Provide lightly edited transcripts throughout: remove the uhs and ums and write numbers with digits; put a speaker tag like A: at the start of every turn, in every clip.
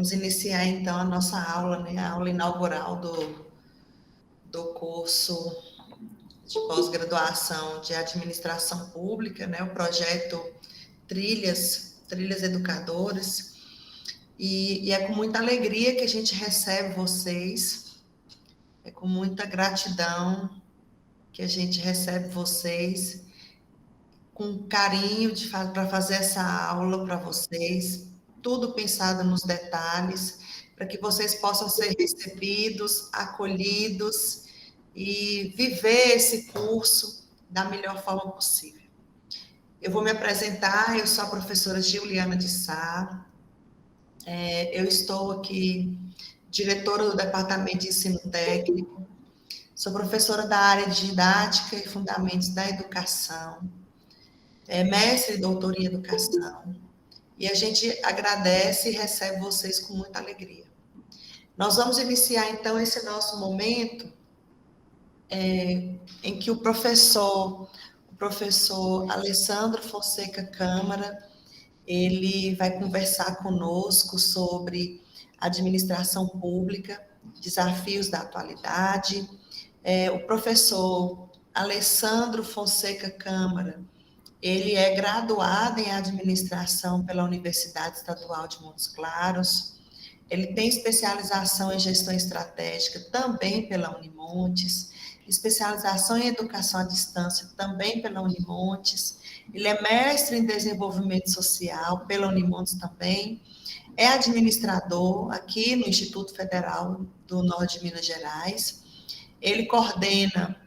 A: Vamos iniciar, então, a nossa aula, né? A aula inaugural do curso de pós-graduação de Administração Pública, né? O projeto Trilhas Educadoras. E é com muita alegria que a gente recebe vocês, é com muita gratidão que a gente recebe vocês, com carinho para fazer essa aula para vocês, tudo pensado nos detalhes, para que vocês possam ser recebidos, acolhidos e viver esse curso da melhor forma possível. Eu vou me apresentar, eu sou a professora Giuliana de Sá, eu estou aqui, diretora do Departamento de Ensino Técnico, sou professora da área de Didática e Fundamentos da Educação, mestre e doutora em Educação, e a gente agradece e recebe vocês com muita alegria. Nós vamos iniciar, então, esse nosso momento em que o professor Alessandro Fonseca Câmara, ele vai conversar conosco sobre administração pública, desafios da atualidade. O professor Alessandro Fonseca Câmara, ele é graduado em administração pela Universidade Estadual de Montes Claros, ele tem especialização em gestão estratégica também pela Unimontes, especialização em educação à distância também pela Unimontes, ele é mestre em desenvolvimento social pela Unimontes também, é administrador aqui no Instituto Federal do Norte de Minas Gerais, ele coordena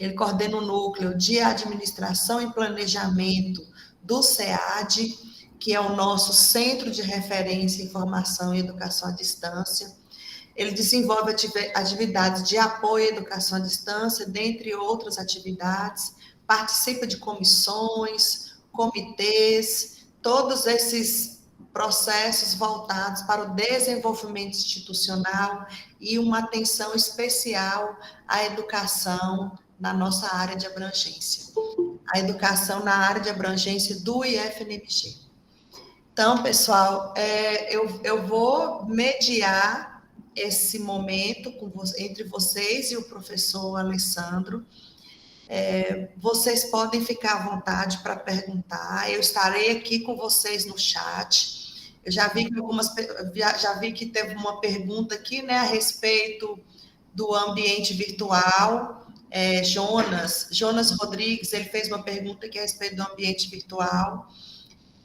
A: o núcleo de administração e planejamento do SEAD, que é o nosso Centro de Referência em Formação e Educação à Distância. Ele desenvolve atividades de apoio à educação à distância, dentre outras atividades, participa de comissões, comitês, todos esses processos voltados para o desenvolvimento institucional e uma atenção especial à educação na nossa área de abrangência, a educação na área de abrangência do IFNMG. Então, pessoal, eu vou mediar esse momento entre vocês e o professor Alessandro. Vocês podem ficar à vontade para perguntar, eu estarei aqui com vocês no chat. Eu já vi que teve uma pergunta aqui, né, a respeito do ambiente virtual. Jonas Rodrigues, ele fez uma pergunta aqui a respeito do ambiente virtual,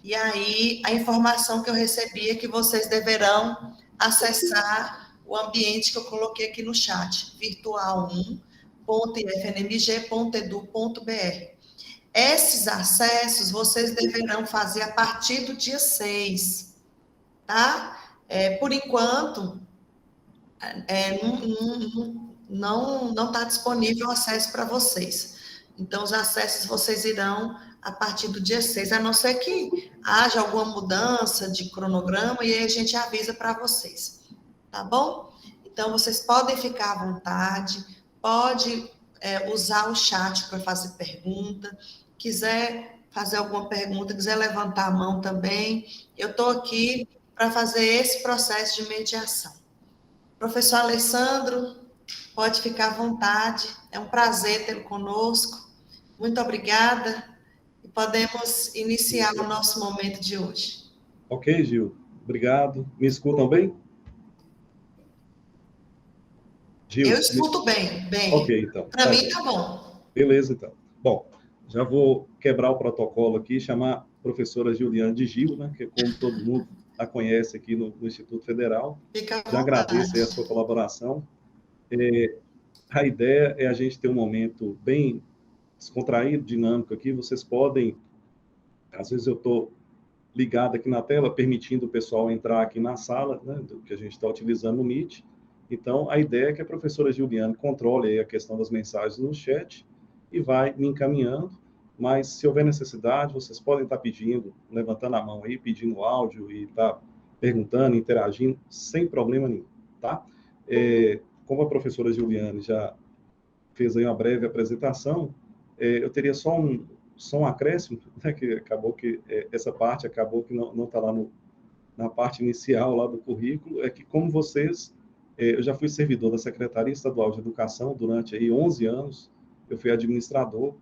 A: e aí a informação que eu recebi é que vocês deverão acessar o ambiente que eu coloquei aqui no chat, virtual1.ifnmg.edu.br. Esses acessos vocês deverão fazer a partir do dia 6, tá? Por enquanto, não está disponível o acesso para vocês. Então, os acessos vocês irão a partir do dia 6, a não ser que haja alguma mudança de cronograma, e aí a gente avisa para vocês, tá bom? Então, vocês podem ficar à vontade, pode usar o chat para fazer pergunta, quiser fazer alguma pergunta, quiser levantar a mão também, eu estou aqui para fazer esse processo de mediação. Professor Alessandro, pode ficar à vontade, é um prazer tê-lo conosco, muito obrigada, e podemos iniciar o nosso momento de hoje.
B: Ok, Gil, obrigado. Me escutam bem?
A: Gil, eu escuto bem.
B: Ok, então.
A: Para mim tá bom.
B: Beleza, então. Bom, já vou quebrar o protocolo aqui, chamar a professora Giuliana de Gil, né, que como todo mundo a conhece aqui no Instituto Federal. Já agradeço aí a sua colaboração. A ideia é a gente ter um momento bem descontraído, dinâmico aqui. Vocês podem, às vezes eu estou ligado aqui na tela, permitindo o pessoal entrar aqui na sala, né, que a gente está utilizando no Meet. Então, a ideia é que a professora Giuliana controle aí a questão das mensagens no chat e vai me encaminhando, mas se houver necessidade, vocês podem estar pedindo, levantando a mão aí, pedindo áudio e estar perguntando, interagindo, sem problema nenhum, tá? Como a professora Giuliana já fez aí uma breve apresentação, eu teria só um acréscimo, né, que acabou que essa parte acabou que não está lá na parte inicial lá do currículo, é que como vocês, eu já fui servidor da Secretaria Estadual de Educação durante aí 11 anos, eu fui administrador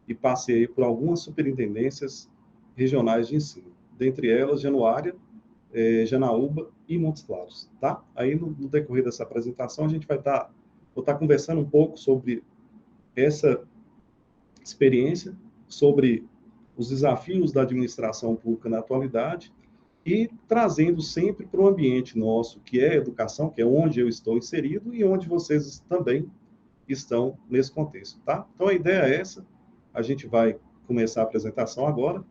B: e passei por algumas superintendências regionais de ensino, dentre elas Januária, Janaúba e Montes Claros, tá? Aí no decorrer dessa apresentação a gente vou estar conversando um pouco sobre essa experiência, sobre os desafios da administração pública na atualidade e trazendo sempre para o ambiente nosso, que é a educação, que é onde eu estou inserido e onde vocês também estão nesse contexto, tá? Então a ideia é essa, a gente vai começar a apresentação agora,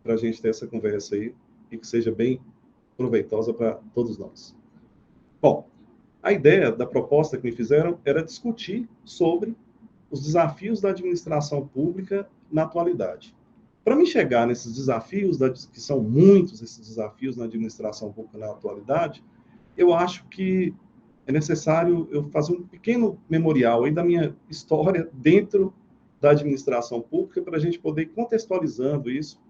B: para a gente ter essa conversa aí e que seja bem proveitosa para todos nós. Bom, a ideia da proposta que me fizeram era discutir sobre os desafios da administração pública na atualidade. Para me chegar nesses desafios, que são muitos esses desafios na administração pública na atualidade, eu acho que é necessário eu fazer um pequeno memorial aí da minha história dentro da administração pública para a gente poder ir contextualizando isso,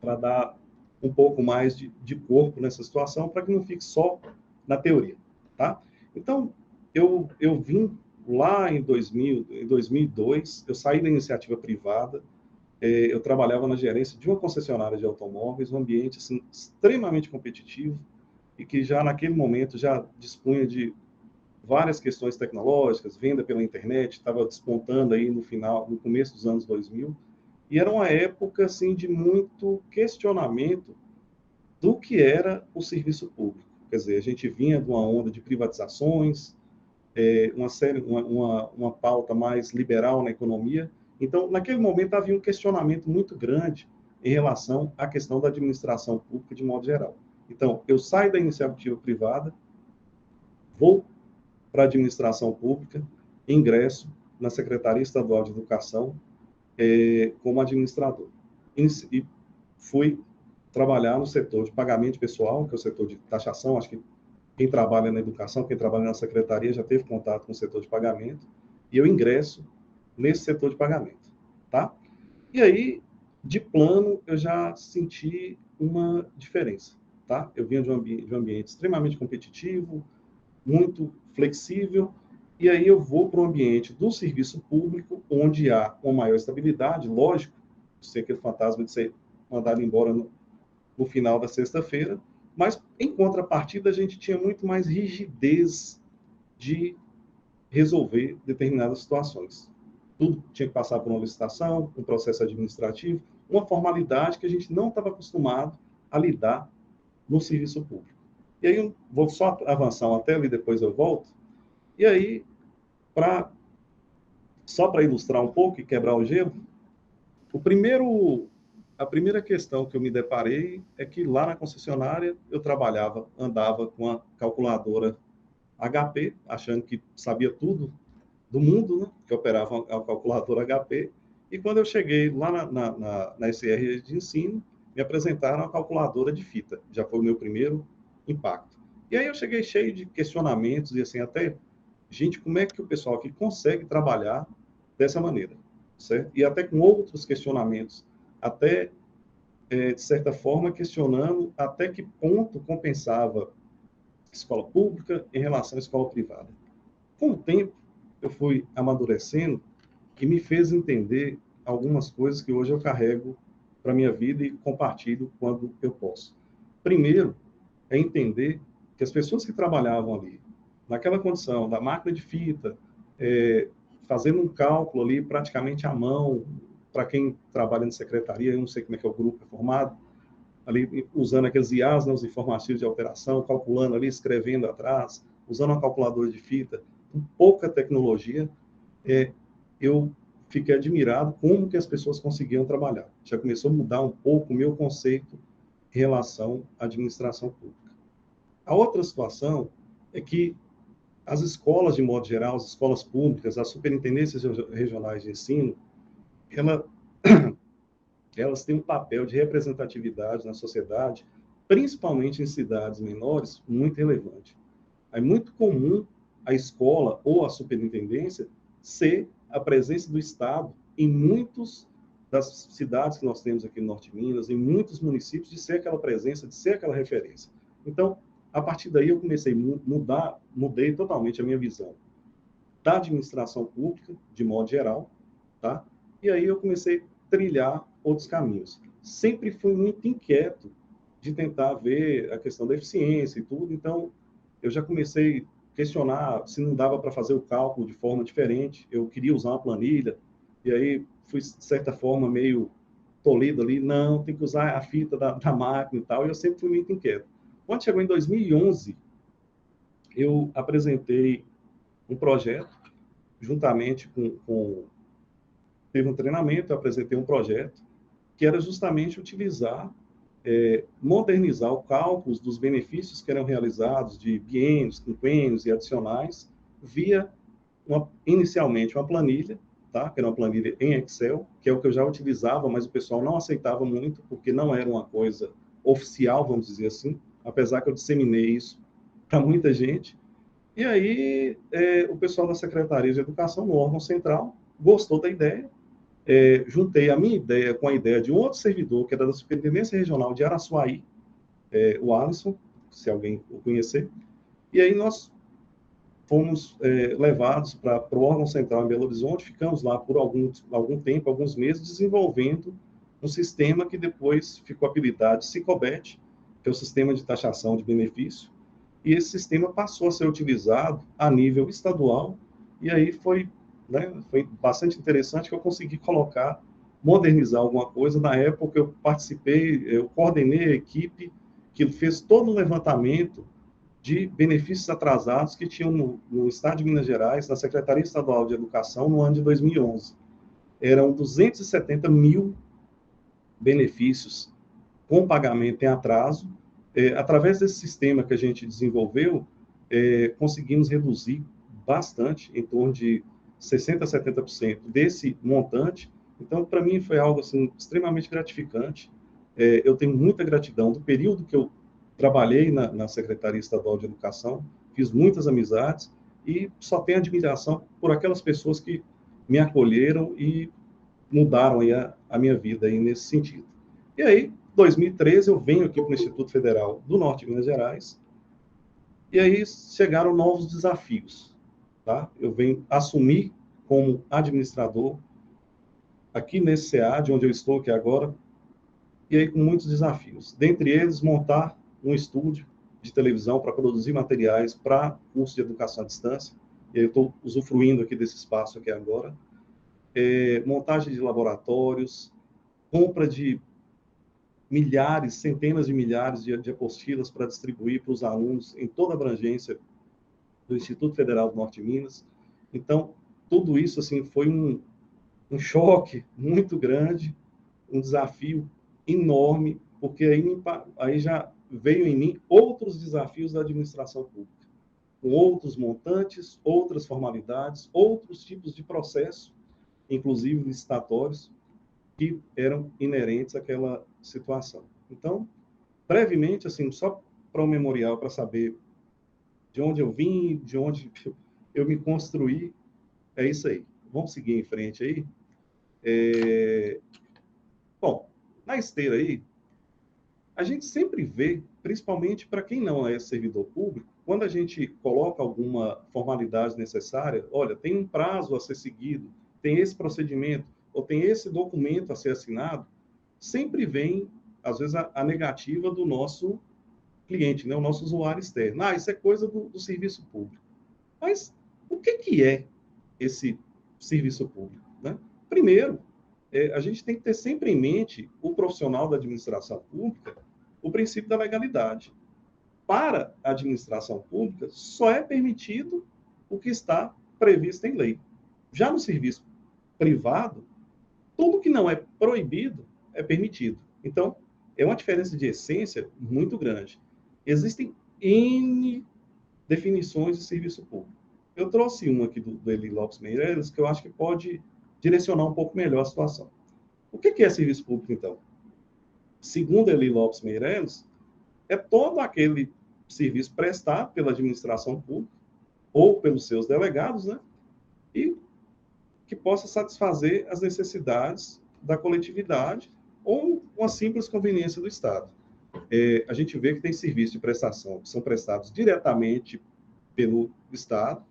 B: para dar um pouco mais de corpo nessa situação, para que não fique só na teoria, tá? Então, eu vim lá em 2002, eu saí da iniciativa privada, eu trabalhava na gerência de uma concessionária de automóveis, um ambiente assim, extremamente competitivo, e que já naquele momento já dispunha de várias questões tecnológicas, venda pela internet, estava despontando aí no começo dos anos 2000, e era uma época assim de muito questionamento do que era o serviço público. Quer dizer, a gente vinha de uma onda de privatizações, uma pauta mais liberal na economia. Então, naquele momento havia um questionamento muito grande em relação à questão da administração pública de modo geral. Então, eu saio da iniciativa privada, vou para a administração pública, ingresso na Secretaria Estadual de Educação como administrador. E fui trabalhar no setor de pagamento pessoal, que é o setor de taxação. Acho que quem trabalha na educação, quem trabalha na secretaria já teve contato com o setor de pagamento, e eu ingresso nesse setor de pagamento, tá? E aí, de plano, eu já senti uma diferença, tá? Eu vinha de um ambiente extremamente competitivo, muito flexível, e aí eu vou para o ambiente do serviço público, onde há uma maior estabilidade, lógico, sem aquele fantasma de ser mandado embora no final da sexta-feira, mas, em contrapartida, a gente tinha muito mais rigidez de resolver determinadas situações. Tudo tinha que passar por uma licitação, um processo administrativo, uma formalidade que a gente não estava acostumado a lidar no serviço público. E aí, eu vou só avançar uma tela e depois eu volto. E aí, só para ilustrar um pouco e quebrar o gelo, a primeira questão que eu me deparei é que lá na concessionária eu andava com a calculadora HP, achando que sabia tudo do mundo, né? Que operava a calculadora HP. E quando eu cheguei lá na SR de ensino, me apresentaram a calculadora de fita. Já foi o meu primeiro impacto. E aí eu cheguei cheio de questionamentos e assim, até, gente, como é que o pessoal aqui consegue trabalhar dessa maneira? Certo? E até com outros questionamentos, até, de certa forma, questionando até que ponto compensava escola pública em relação à escola privada. Com o tempo, eu fui amadurecendo e me fez entender algumas coisas que hoje eu carrego para a minha vida e compartilho quando eu posso. Primeiro, é entender que as pessoas que trabalhavam ali, naquela condição da máquina de fita, fazendo um cálculo ali praticamente à mão, para quem trabalha em secretaria, eu não sei como é que é o grupo formado, ali usando aqueles IAs, né, os informativos de alteração, calculando ali, escrevendo atrás, usando uma calculadora de fita, com pouca tecnologia, eu fiquei admirado como que as pessoas conseguiam trabalhar. Já começou a mudar um pouco o meu conceito em relação à administração pública. A outra situação é que as escolas, de modo geral, as escolas públicas, as superintendências regionais de ensino, elas têm um papel de representatividade na sociedade, principalmente em cidades menores, muito relevante. É muito comum a escola ou a superintendência ser a presença do Estado em muitos das cidades que nós temos aqui no Norte de Minas, em muitos municípios, de ser aquela presença, de ser aquela referência. Então, a partir daí, eu comecei a mudei totalmente a minha visão da administração pública, de modo geral, tá? E aí eu comecei a trilhar outros caminhos. Sempre fui muito inquieto de tentar ver a questão da eficiência e tudo, então eu já comecei a questionar se não dava para fazer o cálculo de forma diferente, eu queria usar uma planilha, e aí fui, de certa forma, meio tolhido ali, não, tem que usar a fita da máquina e tal, e eu sempre fui muito inquieto. Quando chegou em 2011, eu apresentei um projeto, juntamente teve um treinamento, eu apresentei um projeto, que era justamente utilizar, modernizar o cálculo dos benefícios que eram realizados de biênios, quinquênios e adicionais, via, inicialmente, uma planilha, tá? Que era uma planilha em Excel, que é o que eu já utilizava, mas o pessoal não aceitava muito, porque não era uma coisa oficial, vamos dizer assim, apesar que eu disseminei isso para muita gente. E aí, o pessoal da Secretaria de Educação, no órgão central, gostou da ideia, juntei a minha ideia com a ideia de um outro servidor, que era da Superintendência Regional de Araçuaí, o Alisson, se alguém o conhecer, e aí nós fomos levados para o órgão central em Belo Horizonte, ficamos lá por algum tempo, alguns meses, desenvolvendo um sistema que depois ficou apelidado de Sicobet, que é o Sistema de Taxação de Benefício, e esse sistema passou a ser utilizado a nível estadual, e aí foi bastante interessante que eu consegui modernizar alguma coisa. Na época eu participei, eu coordenei a equipe que fez todo o levantamento de benefícios atrasados que tinham no Estado de Minas Gerais, na Secretaria Estadual de Educação, no ano de 2011. Eram 270 mil benefícios com pagamento em atraso. Através desse sistema que a gente desenvolveu, conseguimos reduzir bastante, em torno de 60% a 70% desse montante. Então, para mim, foi algo assim, extremamente gratificante. Eu tenho muita gratidão do período que eu trabalhei na Secretaria Estadual de Educação, fiz muitas amizades e só tenho admiração por aquelas pessoas que me acolheram e mudaram aí a minha vida aí nesse sentido. E aí, em 2013, eu venho aqui para o Instituto Federal do Norte de Minas Gerais, e aí chegaram novos desafios, tá? Eu venho assumir como administrador aqui nesse SEAD, onde eu estou aqui agora, e aí com muitos desafios. Dentre eles, montar um estúdio de televisão para produzir materiais para curso de educação à distância, e aí eu estou usufruindo aqui desse espaço aqui agora. Montagem de laboratórios, compra de milhares, centenas de milhares de apostilas para distribuir para os alunos em toda a abrangência do Instituto Federal do Norte de Minas. Então, tudo isso assim foi um choque muito grande, um desafio enorme, porque aí já veio em mim outros desafios da administração pública, com outros montantes, outras formalidades, outros tipos de processo, inclusive licitatórios, que eram inerentes àquela situação. Então, brevemente, assim, só para o memorial, para saber de onde eu vim, de onde eu me construí, é isso aí. Vamos seguir em frente aí. Bom, na esteira aí, a gente sempre vê, principalmente para quem não é servidor público, quando a gente coloca alguma formalidade necessária, olha, tem um prazo a ser seguido, tem esse procedimento, ou tem esse documento a ser assinado, sempre vem, às vezes, a negativa do nosso cliente, né, o nosso usuário externo. Isso é coisa do serviço público. Mas o que é esse serviço público, né? Primeiro, a gente tem que ter sempre em mente, o profissional da administração pública, o princípio da legalidade. Para a administração pública, só é permitido o que está previsto em lei. Já no serviço privado, tudo que não é proibido é permitido. Então, é uma diferença de essência muito grande. Existem N definições de serviço público. Eu trouxe uma aqui do Eli Lopes Meireles, que eu acho que pode direcionar um pouco melhor a situação. O que é serviço público, então? Segundo Eli Lopes Meireles, é todo aquele serviço prestado pela administração pública ou pelos seus delegados, né? E que possa satisfazer as necessidades da coletividade ou uma simples conveniência do Estado. A gente vê que tem serviços de prestação que são prestados diretamente pelo Estado.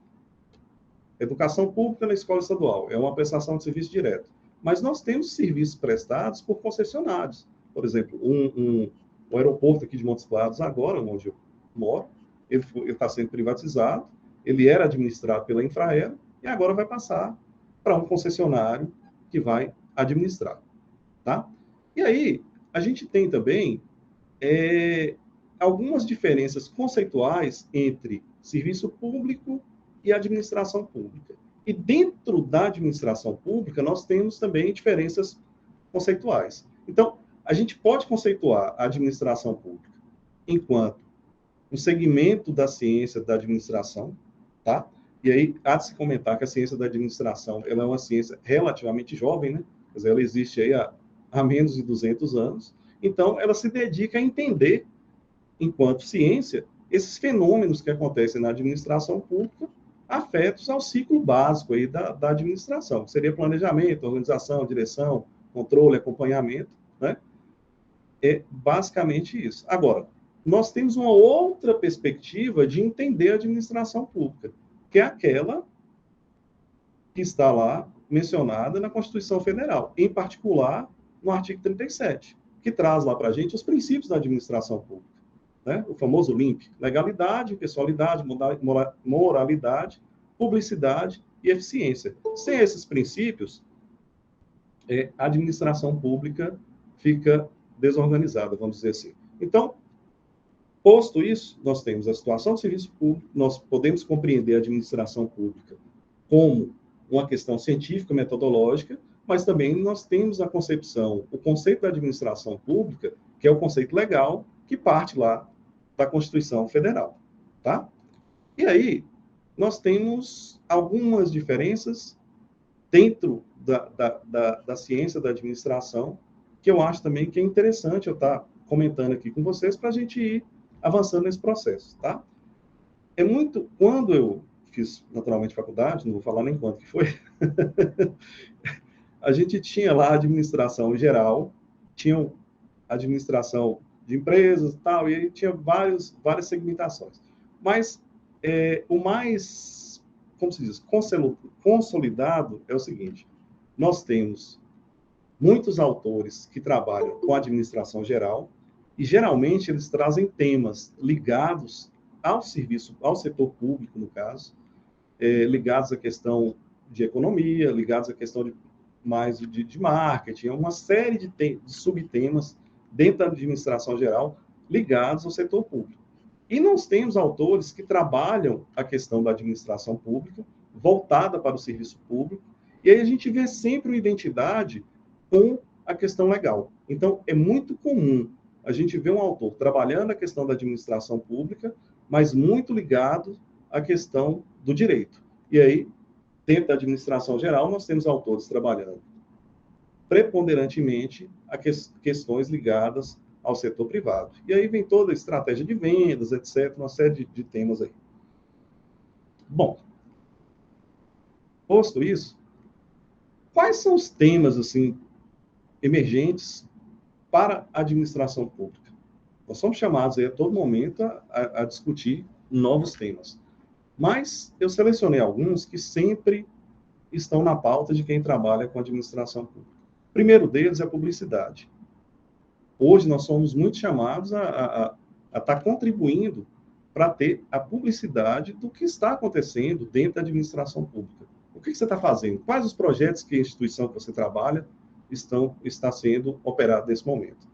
B: Educação pública na escola estadual é uma prestação de serviço direto. Mas nós temos serviços prestados por concessionários. Por exemplo, o aeroporto aqui de Montes Claros, agora, onde eu moro, ele está sendo privatizado, ele era administrado pela Infraero e agora vai passar para um concessionário que vai administrar. Tá? E aí, a gente tem também algumas diferenças conceituais entre serviço público e administração pública. E dentro da administração pública, nós temos também diferenças conceituais. Então, a gente pode conceituar a administração pública enquanto um segmento da ciência da administração, tá? E aí, há de se comentar que a ciência da administração ela é uma ciência relativamente jovem, né? Quer dizer, ela existe aí há menos de 200 anos. Então, ela se dedica a entender, enquanto ciência, esses fenômenos que acontecem na administração pública afetos ao ciclo básico aí da administração, que seria planejamento, organização, direção, controle, acompanhamento, né? É basicamente isso. Agora, nós temos uma outra perspectiva de entender a administração pública, que é aquela que está lá mencionada na Constituição Federal, em particular no artigo 37, que traz lá para a gente os princípios da administração pública, né? O famoso LIMP, legalidade, impessoalidade, moralidade, publicidade e eficiência. Sem esses princípios, a administração pública fica desorganizada, vamos dizer assim. Então, posto isso, nós temos a situação do serviço público, nós podemos compreender a administração pública como uma questão científica, metodológica, mas também nós temos a concepção, o conceito da administração pública, que é o conceito legal, que parte lá da Constituição Federal, tá? E aí, nós temos algumas diferenças dentro da ciência da administração, que eu acho também que é interessante eu estar comentando aqui com vocês para a gente ir avançando nesse processo, tá? Quando eu fiz, naturalmente, faculdade, não vou falar nem quanto que foi, a gente tinha lá a administração geral, tinha a administração de empresas e tal, e aí tinha várias segmentações. Mas o mais, como se diz, consolidado é o seguinte: nós temos muitos autores que trabalham com a administração geral, e geralmente eles trazem temas ligados ao serviço, ao setor público, no caso, ligados à questão de economia, ligados à questão de marketing, uma série de subtemas dentro da administração geral ligados ao setor público. E nós temos autores que trabalham a questão da administração pública, voltada para o serviço público, e aí a gente vê sempre uma identidade com a questão legal. Então, é muito comum a gente ver um autor trabalhando a questão da administração pública, mas muito ligado à questão do direito. E aí, dentro da administração geral, nós temos autores trabalhando preponderantemente a questões ligadas ao setor privado. E aí vem toda a estratégia de vendas, etc., uma série de temas aí. Bom, posto isso, quais são os temas, assim, emergentes para a administração pública? Nós somos chamados aí a todo momento a discutir novos temas. Mas eu selecionei alguns que sempre estão na pauta de quem trabalha com administração pública. O primeiro deles é a publicidade. Hoje nós somos muito chamados a estar contribuindo para ter a publicidade do que está acontecendo dentro da administração pública. O que você está fazendo? Quais os projetos que a instituição que você trabalha está sendo operado nesse momento?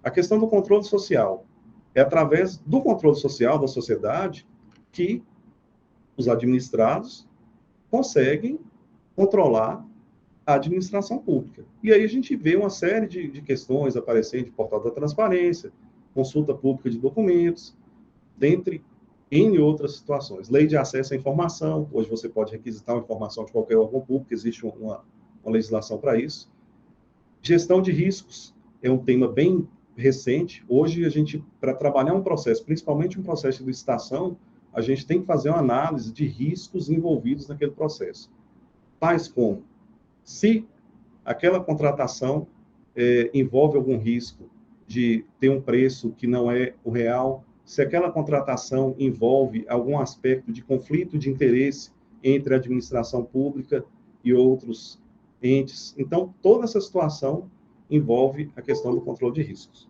B: A questão do controle social. É através do controle social da sociedade que os administrados conseguem controlar a administração pública. E aí a gente vê uma série de questões aparecendo de portal da transparência, consulta pública de documentos, dentre N outras situações. Lei de acesso à informação, hoje você pode requisitar uma informação de qualquer órgão público, existe uma legislação para isso. Gestão de riscos é um tema bem recente. Hoje, a gente, para trabalhar um processo, principalmente um processo de licitação, a gente tem que fazer uma análise de riscos envolvidos naquele processo. Tais como, se aquela contratação envolve algum risco de ter um preço que não é o real, se aquela contratação envolve algum aspecto de conflito de interesse entre a administração pública e outros entes. Então, toda essa situação envolve a questão do controle de riscos.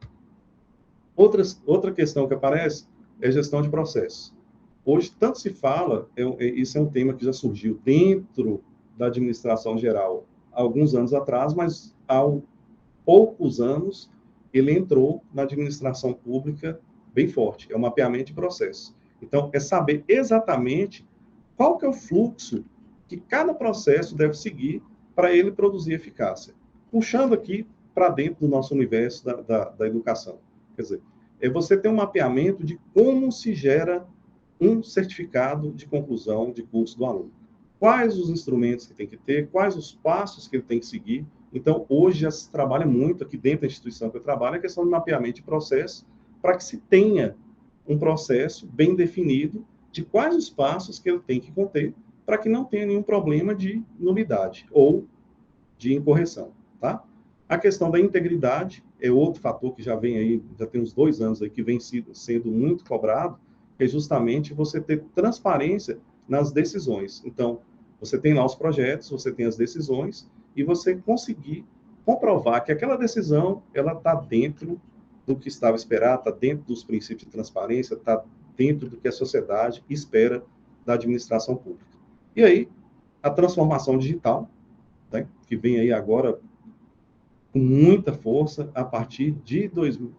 B: Outra questão que aparece é a gestão de processos. Hoje, tanto se fala, isso é um tema que já surgiu dentro da administração geral há alguns anos atrás, mas há poucos anos ele entrou na administração pública bem forte, é o mapeamento de processos. Então, é saber exatamente qual que é o fluxo que cada processo deve seguir para ele produzir eficácia. Puxando aqui para dentro do nosso universo da educação. Quer dizer, é você ter um mapeamento de como se gera um certificado de conclusão de curso do aluno. Quais os instrumentos que tem que ter, quais os passos que ele tem que seguir. Então, hoje já se trabalha muito aqui dentro da instituição que eu trabalho, a questão de mapeamento de processo, para que se tenha um processo bem definido de quais os passos que ele tem que conter, para que não tenha nenhum problema de nulidade ou de incorreção, tá? A questão da integridade é outro fator que já vem aí, já tem uns 2 anos aí, que vem sendo muito cobrado, que é justamente você ter transparência nas decisões. Então, você tem lá os projetos, você tem as decisões, e você conseguir comprovar que aquela decisão, ela está dentro do que estava esperado, está dentro dos princípios de transparência, está dentro do que a sociedade espera da administração pública. E aí, a transformação digital, né, que vem aí agora com muita força a partir de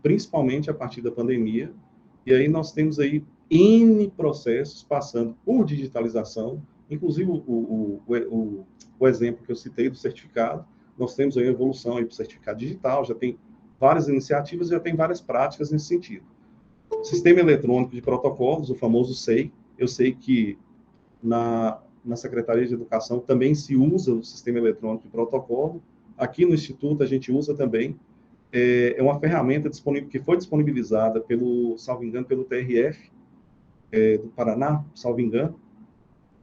B: principalmente a partir da pandemia, e aí nós temos aí N processos passando por digitalização, inclusive o exemplo que eu citei do certificado, nós temos aí a evolução aí para o certificado digital, já tem várias iniciativas, já tem várias práticas nesse sentido. O Sistema Eletrônico de Protocolos, o famoso SEI, eu sei que na Secretaria de Educação também se usa o Sistema Eletrônico de Protocolo, aqui no Instituto a gente usa também, é uma ferramenta que foi disponibilizada salvo engano, pelo TRF do Paraná, salvo engano,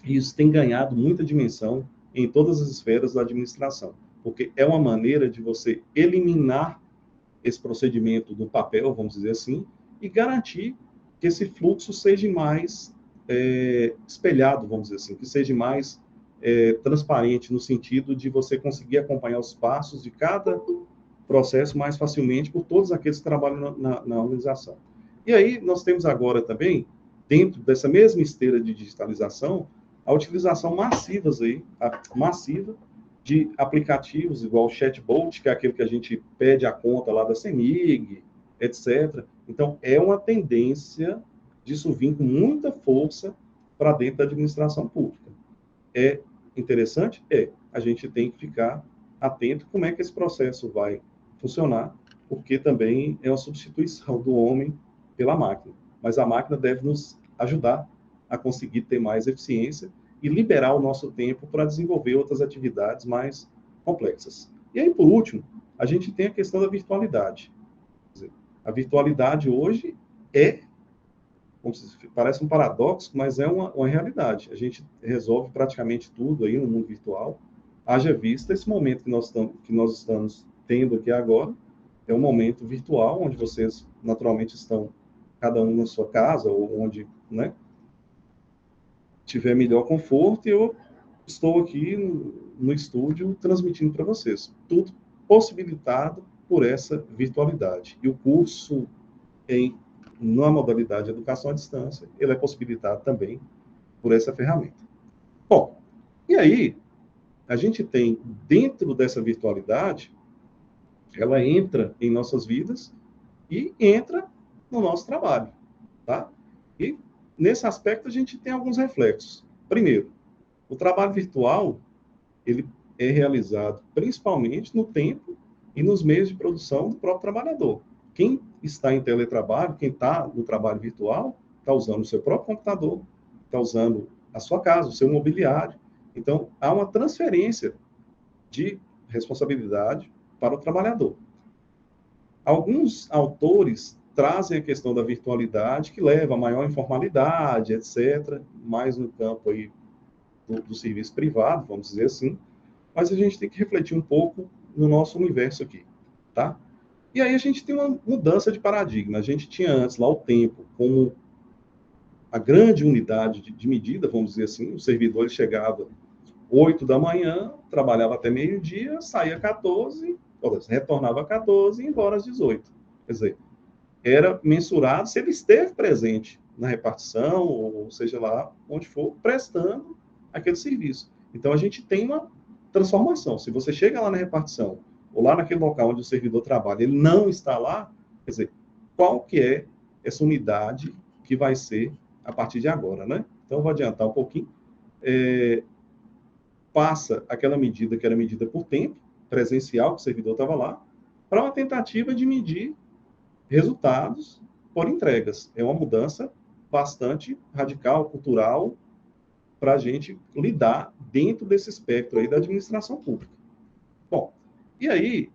B: e isso tem ganhado muita dimensão em todas as esferas da administração, porque é uma maneira de você eliminar esse procedimento do papel, vamos dizer assim, e garantir que esse fluxo seja mais espelhado, vamos dizer assim, que seja mais transparente no sentido de você conseguir acompanhar os passos de cada processo mais facilmente por todos aqueles que trabalham na organização. E aí nós temos agora também, dentro dessa mesma esteira de digitalização, a utilização massiva de aplicativos, igual o chatbot, que é aquele que a gente pede a conta lá da CEMIG, etc. Então, é uma tendência disso vir com muita força para dentro da administração pública. É interessante? É. A gente tem que ficar atento como é que esse processo vai funcionar, porque também é uma substituição do homem pela máquina. Mas a máquina deve nos ajudar a conseguir ter mais eficiência e liberar o nosso tempo para desenvolver outras atividades mais complexas. E aí, por último, a gente tem a questão da virtualidade. Quer dizer, a virtualidade hoje parece um paradoxo, mas é uma realidade. A gente resolve praticamente tudo aí no mundo virtual. Haja vista esse momento que nós estamos tendo aqui agora, é um momento virtual, onde vocês naturalmente estão cada um na sua casa, ou onde, né, tiver melhor conforto, e eu estou aqui no estúdio transmitindo para vocês. Tudo possibilitado por essa virtualidade. E o curso na modalidade de educação à distância, ele é possibilitado também por essa ferramenta. Bom, e aí, a gente tem, dentro dessa virtualidade, ela entra em nossas vidas e entra no nosso trabalho, tá? E, nesse aspecto, a gente tem alguns reflexos. Primeiro, o trabalho virtual, ele é realizado principalmente no tempo e nos meios de produção do próprio trabalhador. Quem está em teletrabalho, quem está no trabalho virtual, está usando o seu próprio computador, está usando a sua casa, o seu mobiliário. Então, há uma transferência de responsabilidade para o trabalhador. Alguns autores trazem a questão da virtualidade, que leva a maior informalidade, etc., mais no campo aí do serviço privado, vamos dizer assim, mas a gente tem que refletir um pouco no nosso universo aqui, tá? E aí a gente tem uma mudança de paradigma. A gente tinha antes lá o tempo como a grande unidade de medida, vamos dizer assim. O servidor chegava 8 da manhã, trabalhava até meio-dia, saía 14, retornava 14 e ia embora às 18. Quer dizer, era mensurado se ele esteve presente na repartição, ou seja lá onde for, prestando aquele serviço. Então, a gente tem uma transformação. Se você chega lá na repartição, ou lá naquele local onde o servidor trabalha, ele não está lá, quer dizer, qual que é essa unidade que vai ser a partir de agora, né? Então, eu vou adiantar um pouquinho. Passa aquela medida que era medida por tempo, presencial, que o servidor estava lá, para uma tentativa de medir resultados por entregas. É uma mudança bastante radical, cultural, para a gente lidar dentro desse espectro aí da administração pública. Bom, e aí,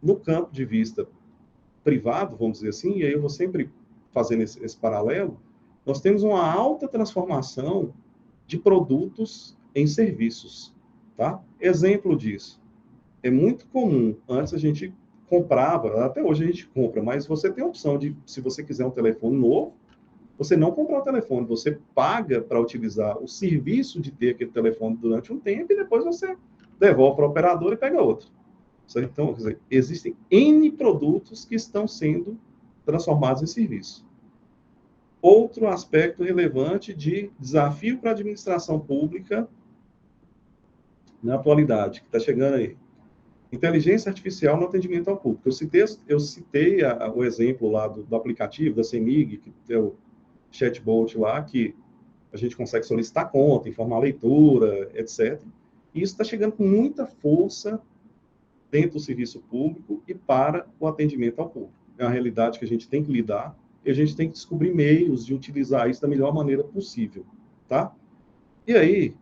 B: no campo de vista privado, vamos dizer assim, e aí eu vou sempre fazendo esse paralelo, nós temos uma alta transformação de produtos em serviços, tá? Exemplo disso, é muito comum, antes a gente comprava, até hoje a gente compra, mas você tem a opção de, se você quiser um telefone novo, você não comprar o telefone, você paga para utilizar o serviço de ter aquele telefone durante um tempo e depois você devolve para o operador e pega outro. Então, quer dizer, existem N produtos que estão sendo transformados em serviço. Outro aspecto relevante de desafio para a administração pública na atualidade, que está chegando aí. Inteligência artificial no atendimento ao público. Eu citei o exemplo lá do aplicativo, da CEMIG, que tem o chatbot lá, que a gente consegue solicitar conta, informar a leitura, etc. E isso está chegando com muita força dentro do serviço público e para o atendimento ao público. É uma realidade que a gente tem que lidar e a gente tem que descobrir meios de utilizar isso da melhor maneira possível, tá? E aí,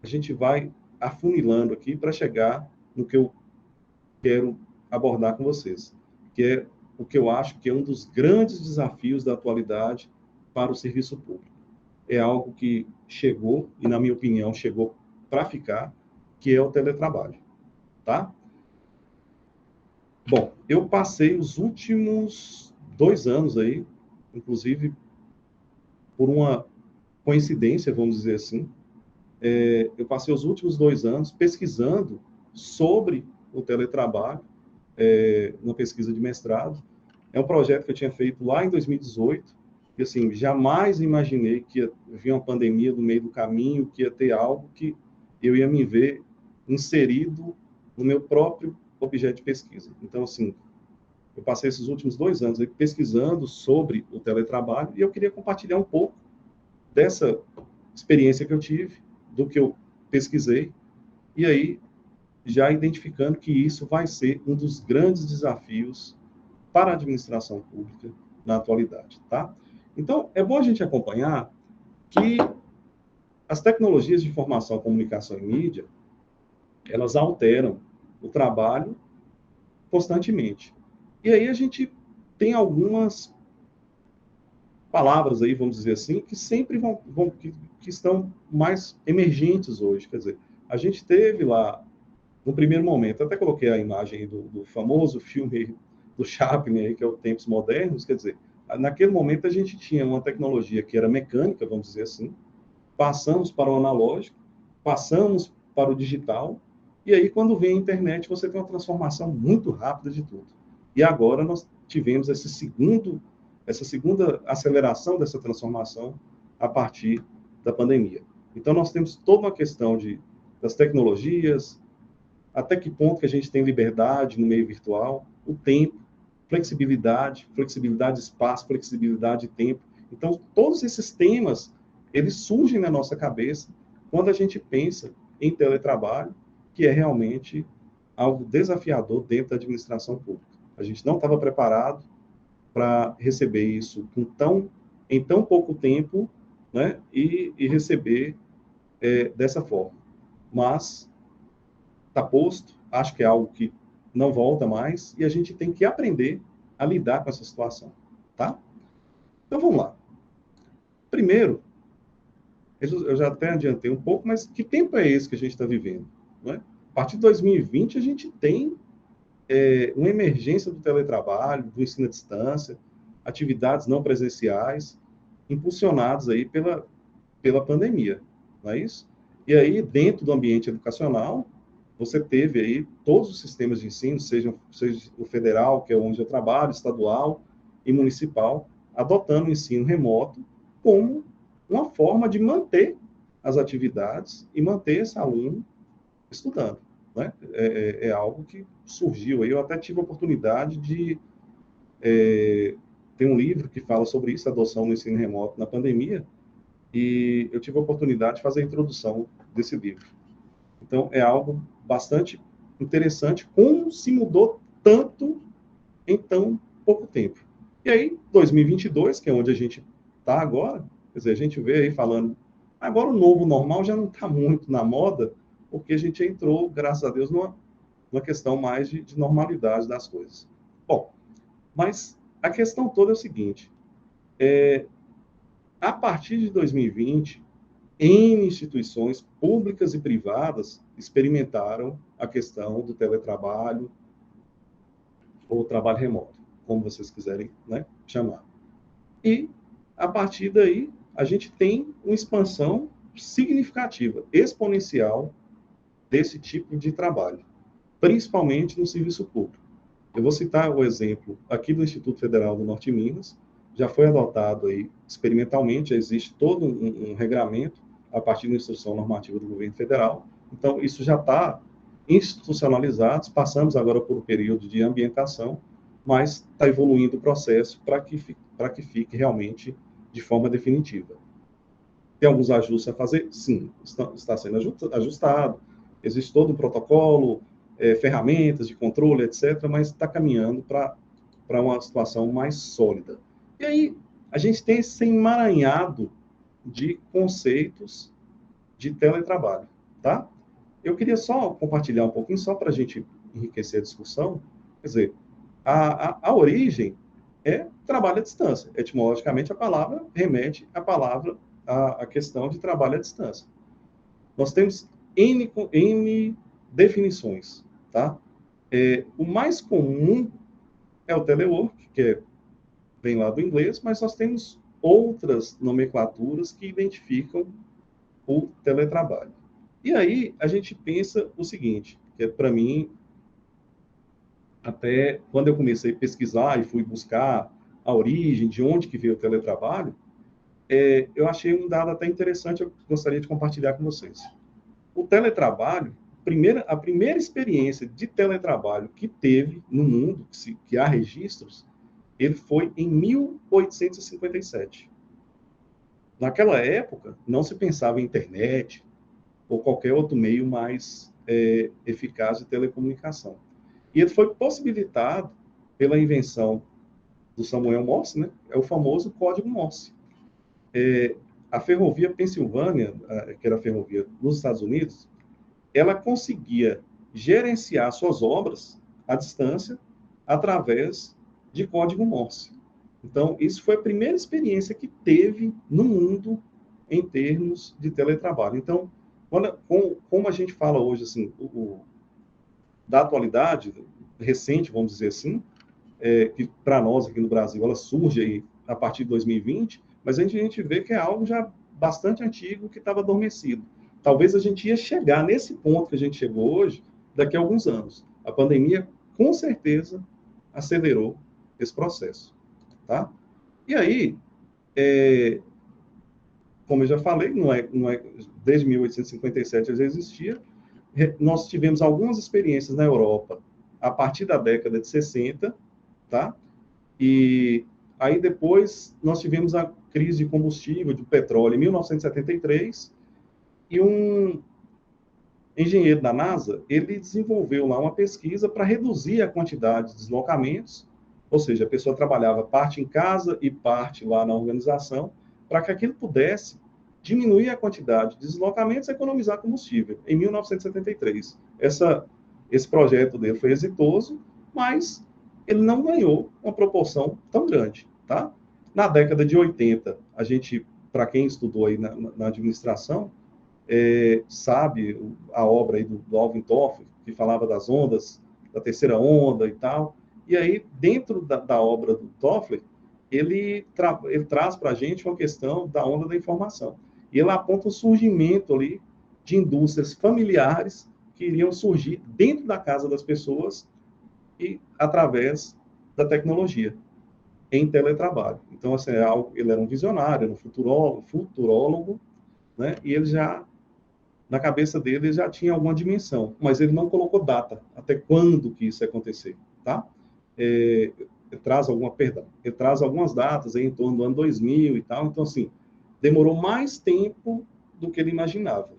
B: a gente vai afunilando aqui para chegar no que eu quero abordar com vocês, que é o que eu acho que é um dos grandes desafios da atualidade para o serviço público. É algo que chegou, e na minha opinião, chegou para ficar, que é o teletrabalho, tá? Bom, eu passei os últimos 2 anos aí, inclusive por uma coincidência, vamos dizer assim, eu passei os últimos 2 anos pesquisando sobre o teletrabalho, na pesquisa de mestrado. É um projeto que eu tinha feito lá em 2018, e assim, jamais imaginei que ia vir uma pandemia no meio do caminho, que ia ter algo que eu ia me ver inserido no meu próprio objeto de pesquisa. Então, assim, eu passei esses últimos 2 anos aí pesquisando sobre o teletrabalho, e eu queria compartilhar um pouco dessa experiência que eu tive, do que eu pesquisei, e aí já identificando que isso vai ser um dos grandes desafios para a administração pública na atualidade, tá? Então, é bom a gente acompanhar que as tecnologias de informação, comunicação e mídia, elas alteram o trabalho constantemente. E aí a gente tem algumas palavras aí, vamos dizer assim, que sempre que estão mais emergentes hoje. Quer dizer, a gente teve lá, no primeiro momento, até coloquei a imagem do famoso filme do Chaplin, aí, que é o Tempos Modernos, quer dizer, naquele momento a gente tinha uma tecnologia que era mecânica, vamos dizer assim, passamos para o analógico, passamos para o digital, e aí quando vem a internet você tem uma transformação muito rápida de tudo. E agora nós tivemos essa segunda aceleração dessa transformação a partir da pandemia. Então nós temos toda uma questão das tecnologias, até que ponto que a gente tem liberdade no meio virtual, o tempo, flexibilidade de espaço, flexibilidade de tempo. Então, todos esses temas, eles surgem na nossa cabeça quando a gente pensa em teletrabalho, que é realmente algo desafiador dentro da administração pública. A gente não estava preparado para receber isso em tão pouco tempo, né, e receber dessa forma. Mas está posto, acho que é algo que não volta mais, e a gente tem que aprender a lidar com essa situação, tá? Então, vamos lá. Primeiro, eu já até adiantei um pouco, mas que tempo é esse que a gente está vivendo? Não é? A partir de 2020, a gente tem uma emergência do teletrabalho, do ensino à distância, atividades não presenciais, impulsionados aí pela pandemia, não é isso? E aí, dentro do ambiente educacional, você teve aí todos os sistemas de ensino, seja o federal, que é onde eu trabalho, estadual e municipal, adotando o ensino remoto como uma forma de manter as atividades e manter esse aluno estudando, né? É algo que surgiu aí. Eu até tive a oportunidade de ter um livro que fala sobre isso, adoção do ensino remoto na pandemia, e eu tive a oportunidade de fazer a introdução desse livro. Então, é algo bastante interessante, como se mudou tanto em tão pouco tempo. E aí, 2022, que é onde a gente está agora, quer dizer, a gente vê aí falando, agora o novo normal já não está muito na moda, porque a gente entrou, graças a Deus, numa questão mais de normalidade das coisas. Bom, mas a questão toda é o seguinte, a partir de 2020, N instituições públicas e privadas experimentaram a questão do teletrabalho ou trabalho remoto, como vocês quiserem, né, chamar. E, a partir daí, a gente tem uma expansão significativa, exponencial, desse tipo de trabalho, principalmente no serviço público. Eu vou citar o exemplo aqui do Instituto Federal do Norte de Minas, já foi adotado aí experimentalmente, já existe todo um regramento a partir da instrução normativa do governo federal. Então, isso já está institucionalizado, passamos agora por um período de ambientação, mas está evoluindo o processo para que fique realmente de forma definitiva. Tem alguns ajustes a fazer? Sim, está sendo ajustado, existe todo um protocolo, ferramentas de controle, etc., mas está caminhando para uma situação mais sólida. E aí, a gente tem esse emaranhado de conceitos de teletrabalho, tá? Eu queria só compartilhar um pouquinho, só para a gente enriquecer a discussão. Quer dizer, a origem é trabalho à distância. Etimologicamente, a palavra remete à questão de trabalho à distância. Nós temos N definições, tá? O mais comum é o telework, que vem lá do inglês, mas nós temos outras nomenclaturas que identificam o teletrabalho. E aí a gente pensa o seguinte, que para mim, até quando eu comecei a pesquisar e fui buscar a origem, de onde que veio o teletrabalho, eu achei um dado até interessante, eu gostaria de compartilhar com vocês. O teletrabalho, a primeira experiência de teletrabalho que teve no mundo, que há registros, ele foi em 1857. Naquela época, não se pensava em internet ou qualquer outro meio mais eficaz de telecomunicação. E ele foi possibilitado pela invenção do Samuel Morse, né? É o famoso código Morse. A ferrovia Pensilvânia, que era a ferrovia nos Estados Unidos, ela conseguia gerenciar suas obras à distância através de código Morse. Então, isso foi a primeira experiência que teve no mundo em termos de teletrabalho. Então, como a gente fala hoje, assim, da atualidade recente, vamos dizer assim, que para nós aqui no Brasil, ela surge aí a partir de 2020, mas a gente vê que é algo já bastante antigo que estava adormecido. Talvez a gente ia chegar nesse ponto que a gente chegou hoje daqui a alguns anos. A pandemia, com certeza, acelerou esse processo. Tá? E aí, como eu já falei, não é desde 1857 já existia. Nós tivemos algumas experiências na Europa a partir da década de 60, tá? E aí depois nós tivemos a crise de combustível, de petróleo, em 1973, e um engenheiro da NASA, ele desenvolveu lá uma pesquisa para reduzir a quantidade de deslocamentos, ou seja, a pessoa trabalhava parte em casa e parte lá na organização, para que aquilo pudesse diminuir a quantidade de deslocamentos e economizar combustível, em 1973. Esse projeto dele foi exitoso, mas ele não ganhou uma proporção tão grande, tá? Na década de 80, a gente, para quem estudou aí na administração, sabe a obra aí do Alvin Toffler, que falava das ondas da terceira onda e tal. E aí, dentro da obra do Toffler, ele traz para a gente uma questão da onda da informação. E ele aponta o surgimento ali de indústrias familiares que iriam surgir dentro da casa das pessoas e através da tecnologia, em teletrabalho. Então, assim, ele era um visionário, um futurólogo, né? E ele já, na cabeça dele, ele já tinha alguma dimensão, mas ele não colocou data, até quando que isso ia acontecer, tá? Ele traz algumas datas aí, em torno do ano 2000 e tal, então, assim, demorou mais tempo do que ele imaginava.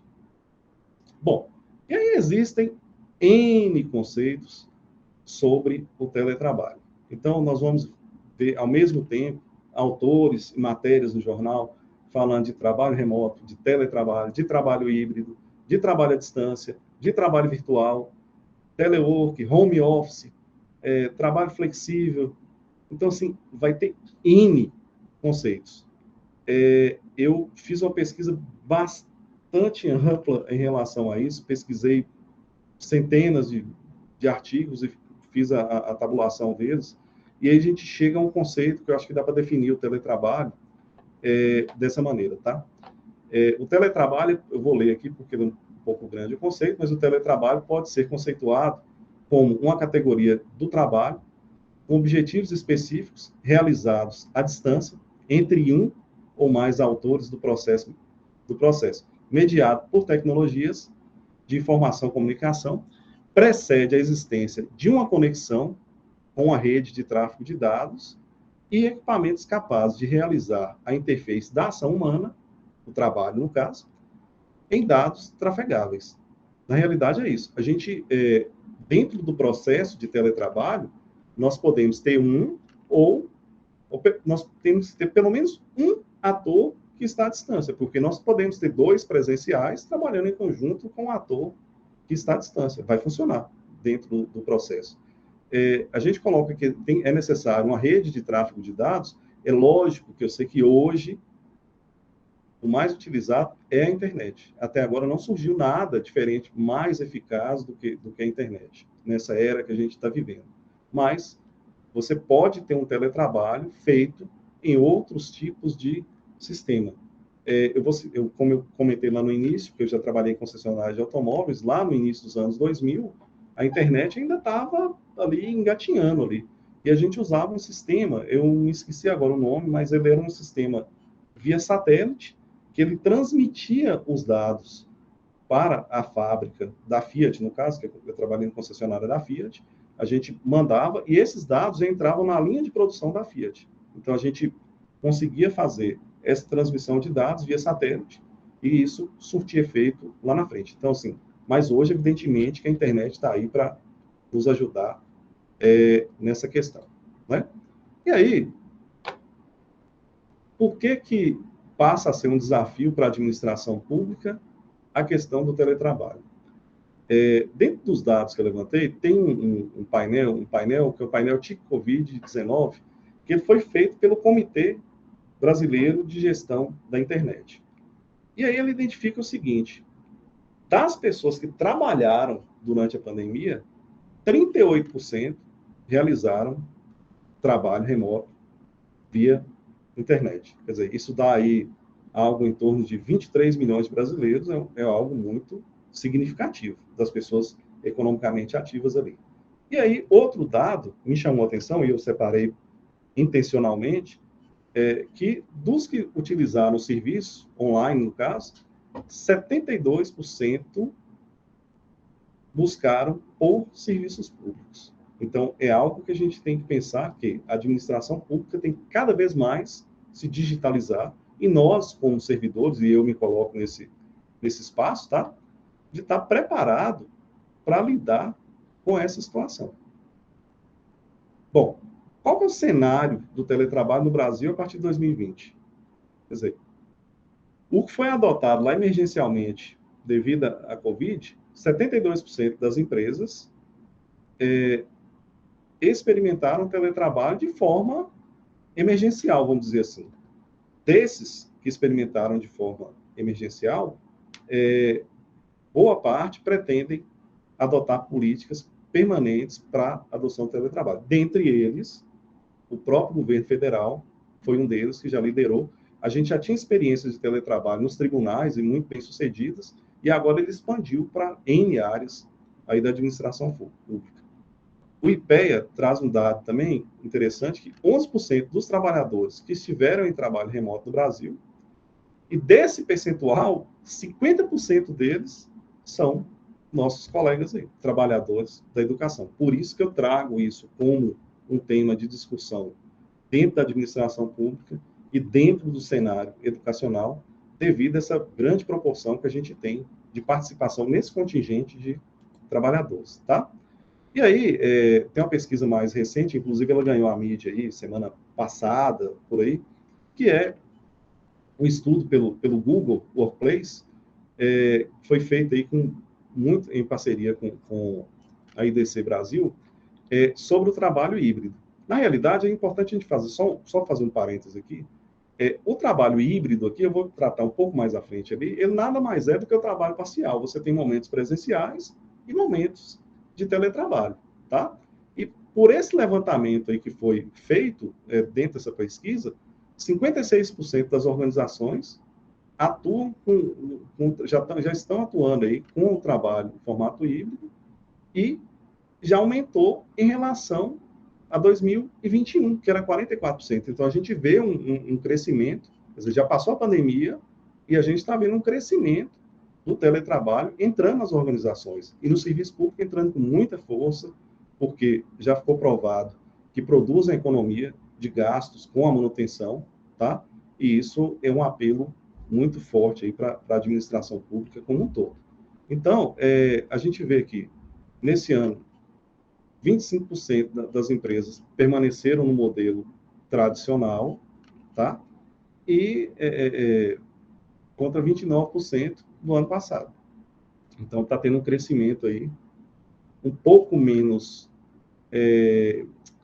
B: Bom, e aí existem N conceitos sobre o teletrabalho. Então, nós vamos ver, ao mesmo tempo, autores e matérias no jornal falando de trabalho remoto, de teletrabalho, de trabalho híbrido, de trabalho à distância, de trabalho virtual, telework, home office, trabalho flexível. Então, assim, vai ter N conceitos. Eu fiz uma pesquisa bastante ampla em relação a isso, pesquisei centenas de artigos e fiz a tabulação deles, e aí a gente chega a um conceito que eu acho que dá para definir o teletrabalho dessa maneira, tá? O teletrabalho, eu vou ler aqui porque é um pouco grande o conceito, mas o teletrabalho pode ser conceituado como uma categoria do trabalho com objetivos específicos realizados à distância entre um ou mais autores do processo, mediado por tecnologias de informação e comunicação, precede a existência de uma conexão com a rede de tráfego de dados e equipamentos capazes de realizar a interface da ação humana, o trabalho no caso, em dados trafegáveis. Na realidade é isso. A gente, dentro do processo de teletrabalho, nós podemos ter nós temos que ter pelo menos um ator que está à distância, porque nós podemos ter 2 presenciais trabalhando em conjunto com o ator que está à distância. Vai funcionar dentro do processo. A gente coloca que é necessário uma rede de tráfego de dados. É lógico que eu sei que hoje o mais utilizado é a internet. Até agora não surgiu nada diferente, mais eficaz do que a internet, nessa era que a gente está vivendo. Mas você pode ter um teletrabalho feito em outros tipos de sistema. Como eu comentei lá no início, que eu já trabalhei em concessionária de automóveis, lá no início dos anos 2000, a internet ainda estava ali engatinhando ali. E a gente usava um sistema, eu me esqueci agora o nome, mas ele era um sistema via satélite, que ele transmitia os dados para a fábrica da Fiat, no caso, que eu trabalhei em concessionária da Fiat, a gente mandava e esses dados entravam na linha de produção da Fiat. Então, a gente conseguia fazer essa transmissão de dados via satélite e isso surtia efeito lá na frente. Então, assim, mas hoje, evidentemente, que a internet está aí para nos ajudar nessa questão, né? E aí, por que passa a ser um desafio para a administração pública a questão do teletrabalho? Dentro dos dados que eu levantei, tem um painel que é o painel TIC Covid-19, que foi feito pelo Comitê Brasileiro de Gestão da Internet. E aí ele identifica o seguinte: das pessoas que trabalharam durante a pandemia, 38% realizaram trabalho remoto via internet. Quer dizer, isso dá aí algo em torno de 23 milhões de brasileiros, é algo muito significativo das pessoas economicamente ativas ali. E aí, outro dado me chamou a atenção, e eu separei intencionalmente, que dos que utilizaram o serviço online, no caso, 72% buscaram por serviços públicos. Então, é algo que a gente tem que pensar que a administração pública tem que cada vez mais se digitalizar, e nós, como servidores, e eu me coloco nesse espaço, tá? De estar preparado para lidar com essa situação. Bom, qual que é o cenário do teletrabalho no Brasil a partir de 2020? Quer dizer, o que foi adotado lá emergencialmente devido à Covid, 72% das empresas experimentaram teletrabalho de forma emergencial, vamos dizer assim. Desses que experimentaram de forma emergencial, boa parte pretendem adotar políticas permanentes para adoção do teletrabalho. Dentre eles, o próprio governo federal foi um deles que já liderou. A gente já tinha experiências de teletrabalho nos tribunais e muito bem sucedidas, e agora ele expandiu para N áreas aí da administração pública. O IPEA traz um dado também interessante, que 11% dos trabalhadores que estiveram em trabalho remoto no Brasil, e desse percentual, 50% deles são nossos colegas aí, trabalhadores da educação. Por isso que eu trago isso como um tema de discussão dentro da administração pública e dentro do cenário educacional, devido a essa grande proporção que a gente tem de participação nesse contingente de trabalhadores, tá? E aí, tem uma pesquisa mais recente, inclusive ela ganhou a mídia aí, semana passada, por aí, que é um estudo pelo Google Workplace, foi feito aí muito em parceria com a IDC Brasil, sobre o trabalho híbrido. Na realidade, é importante a gente fazer, só fazer um parênteses aqui, o trabalho híbrido aqui, eu vou tratar um pouco mais à frente ali, ele nada mais é do que o trabalho parcial. Você tem momentos presenciais e momentos de teletrabalho, tá? E por esse levantamento aí que foi feito dentro dessa pesquisa, 56% das organizações atuam já estão atuando aí com o trabalho em formato híbrido e já aumentou em relação a 2021, que era 44%. Então, a gente vê um crescimento, quer dizer, já passou a pandemia e a gente está vendo um crescimento do teletrabalho entrando nas organizações e no serviço público entrando com muita força, porque já ficou provado que produz a economia de gastos com a manutenção, tá? E isso é um apelo muito forte aí para a administração pública como um todo. Então, a gente vê que, nesse ano, 25% das empresas permaneceram no modelo tradicional, tá? E contra 29% do ano passado. Então, está tendo um crescimento aí um pouco menos,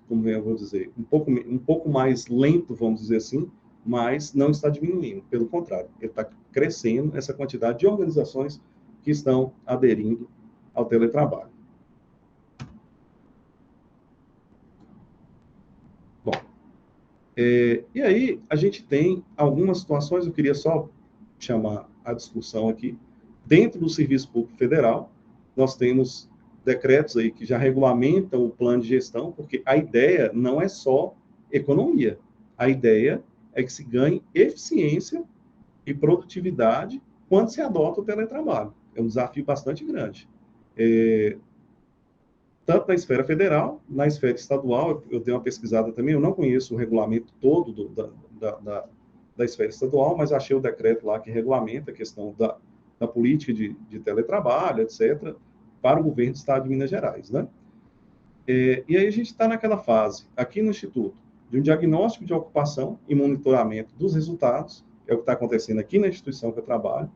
B: como eu vou dizer, um pouco mais lento, vamos dizer assim, mas não está diminuindo. Pelo contrário, ele está crescendo essa quantidade de organizações que estão aderindo ao teletrabalho. Bom, e aí a gente tem algumas situações, eu queria só chamar a discussão aqui. Dentro do Serviço Público Federal, nós temos decretos aí que já regulamentam o plano de gestão, porque a ideia não é só economia. A ideia é que se ganhe eficiência e produtividade quando se adota o teletrabalho. É um desafio bastante grande. Tanto na esfera federal, na esfera estadual, eu dei uma pesquisada também, eu não conheço o regulamento todo da esfera estadual, mas achei o decreto lá que regulamenta a questão da política de teletrabalho, etc., para o governo do Estado de Minas Gerais, né? E aí a gente está naquela fase, aqui no Instituto, de um diagnóstico de ocupação e monitoramento dos resultados, é o que está acontecendo aqui na instituição que eu trabalho.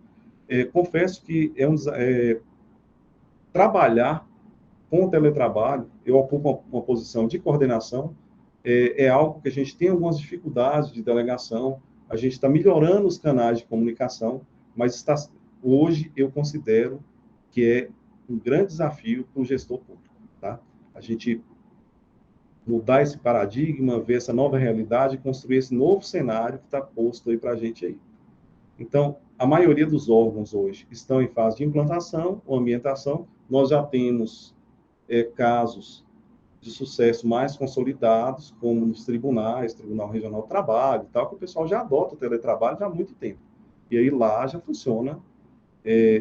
B: Confesso que trabalhar com o teletrabalho, eu ocupo uma posição de coordenação, é algo que a gente tem algumas dificuldades de delegação, a gente está melhorando os canais de comunicação, mas hoje eu considero que é um grande desafio para o gestor público, tá? A gente mudar esse paradigma, ver essa nova realidade, construir esse novo cenário que está posto aí para a gente aí. Então, a maioria dos órgãos hoje estão em fase de implantação ou ambientação. Nós já temos casos de sucesso mais consolidados, como nos tribunais, Tribunal Regional do Trabalho e tal, que o pessoal já adota o teletrabalho já há muito tempo. E aí lá já funciona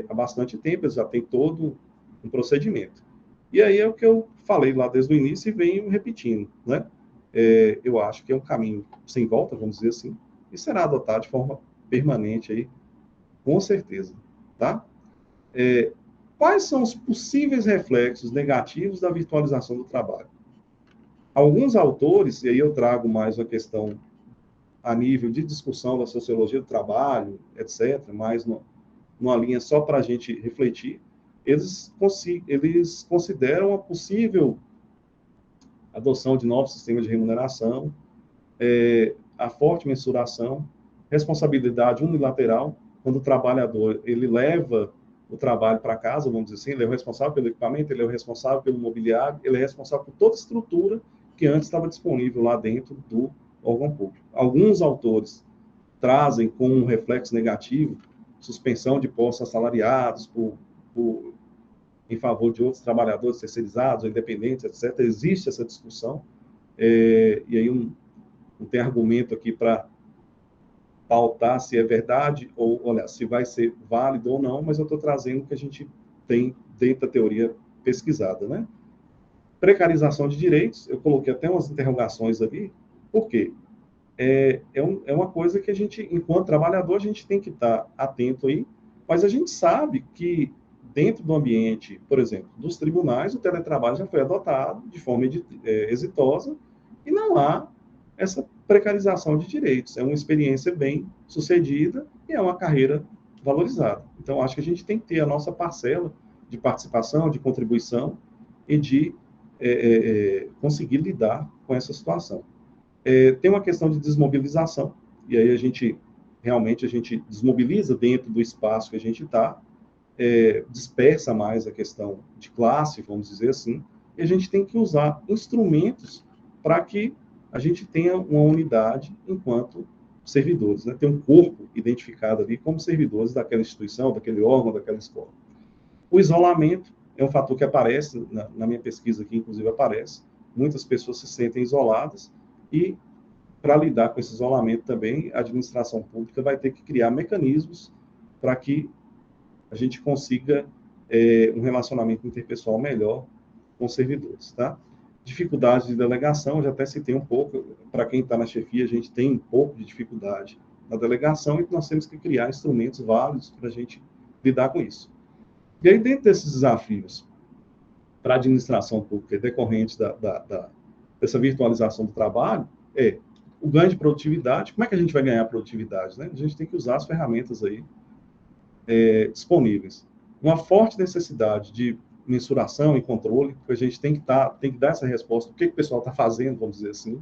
B: há bastante tempo, eles já tem todo um procedimento. E aí é o que eu falei lá desde o início e venho repetindo, né? Eu acho que é um caminho sem volta, vamos dizer assim, e será adotado de forma permanente aí, com certeza, tá? Quais são os possíveis reflexos negativos da virtualização do trabalho? Alguns autores, e aí eu trago mais uma questão a nível de discussão da sociologia do trabalho, etc., mais numa linha só para a gente refletir, eles consideram a possível adoção de novos sistemas de remuneração, a forte mensuração, responsabilidade unilateral, quando o trabalhador ele leva o trabalho para casa, vamos dizer assim, ele é o responsável pelo equipamento, ele é o responsável pelo mobiliário, ele é responsável por toda a estrutura que antes estava disponível lá dentro do órgão público. Alguns autores trazem com um reflexo negativo suspensão de postos assalariados em favor de outros trabalhadores terceirizados, independentes, etc. Existe essa discussão, e aí não tem argumento aqui para pautar se é verdade ou, olha, se vai ser válido ou não, mas eu estou trazendo o que a gente tem dentro da teoria pesquisada, né? Precarização de direitos, eu coloquei até umas interrogações ali, por quê? É uma coisa que a gente, enquanto trabalhador, a gente tem que estar atento aí, mas a gente sabe que dentro do ambiente, por exemplo, dos tribunais, o teletrabalho já foi adotado de forma exitosa e não há essa precarização de direitos. É uma experiência bem sucedida e é uma carreira valorizada. Então, acho que a gente tem que ter a nossa parcela de participação, de contribuição e de conseguir lidar com essa situação. Tem uma questão de desmobilização, e aí a gente desmobiliza dentro do espaço que a gente está, dispersa mais a questão de classe, vamos dizer assim, e a gente tem que usar instrumentos para que a gente tenha uma unidade enquanto servidores, né? Tem um corpo identificado ali como servidores daquela instituição, daquele órgão, daquela escola. O isolamento é um fator que aparece, na minha pesquisa aqui, inclusive aparece, muitas pessoas se sentem isoladas e, para lidar com esse isolamento também, a administração pública vai ter que criar mecanismos para que a gente consiga um relacionamento interpessoal melhor com os servidores, tá? Dificuldades de delegação, eu já até citei um pouco, para quem está na chefia, a gente tem um pouco de dificuldade na delegação e nós temos que criar instrumentos válidos para a gente lidar com isso. E aí, dentro desses desafios para a administração pública decorrentes dessa virtualização do trabalho, o ganho de produtividade. Como é que a gente vai ganhar produtividade, né? A gente tem que usar as ferramentas aí disponíveis. Uma forte necessidade de mensuração e controle, porque a gente tem que dar essa resposta, o que o pessoal está fazendo, vamos dizer assim.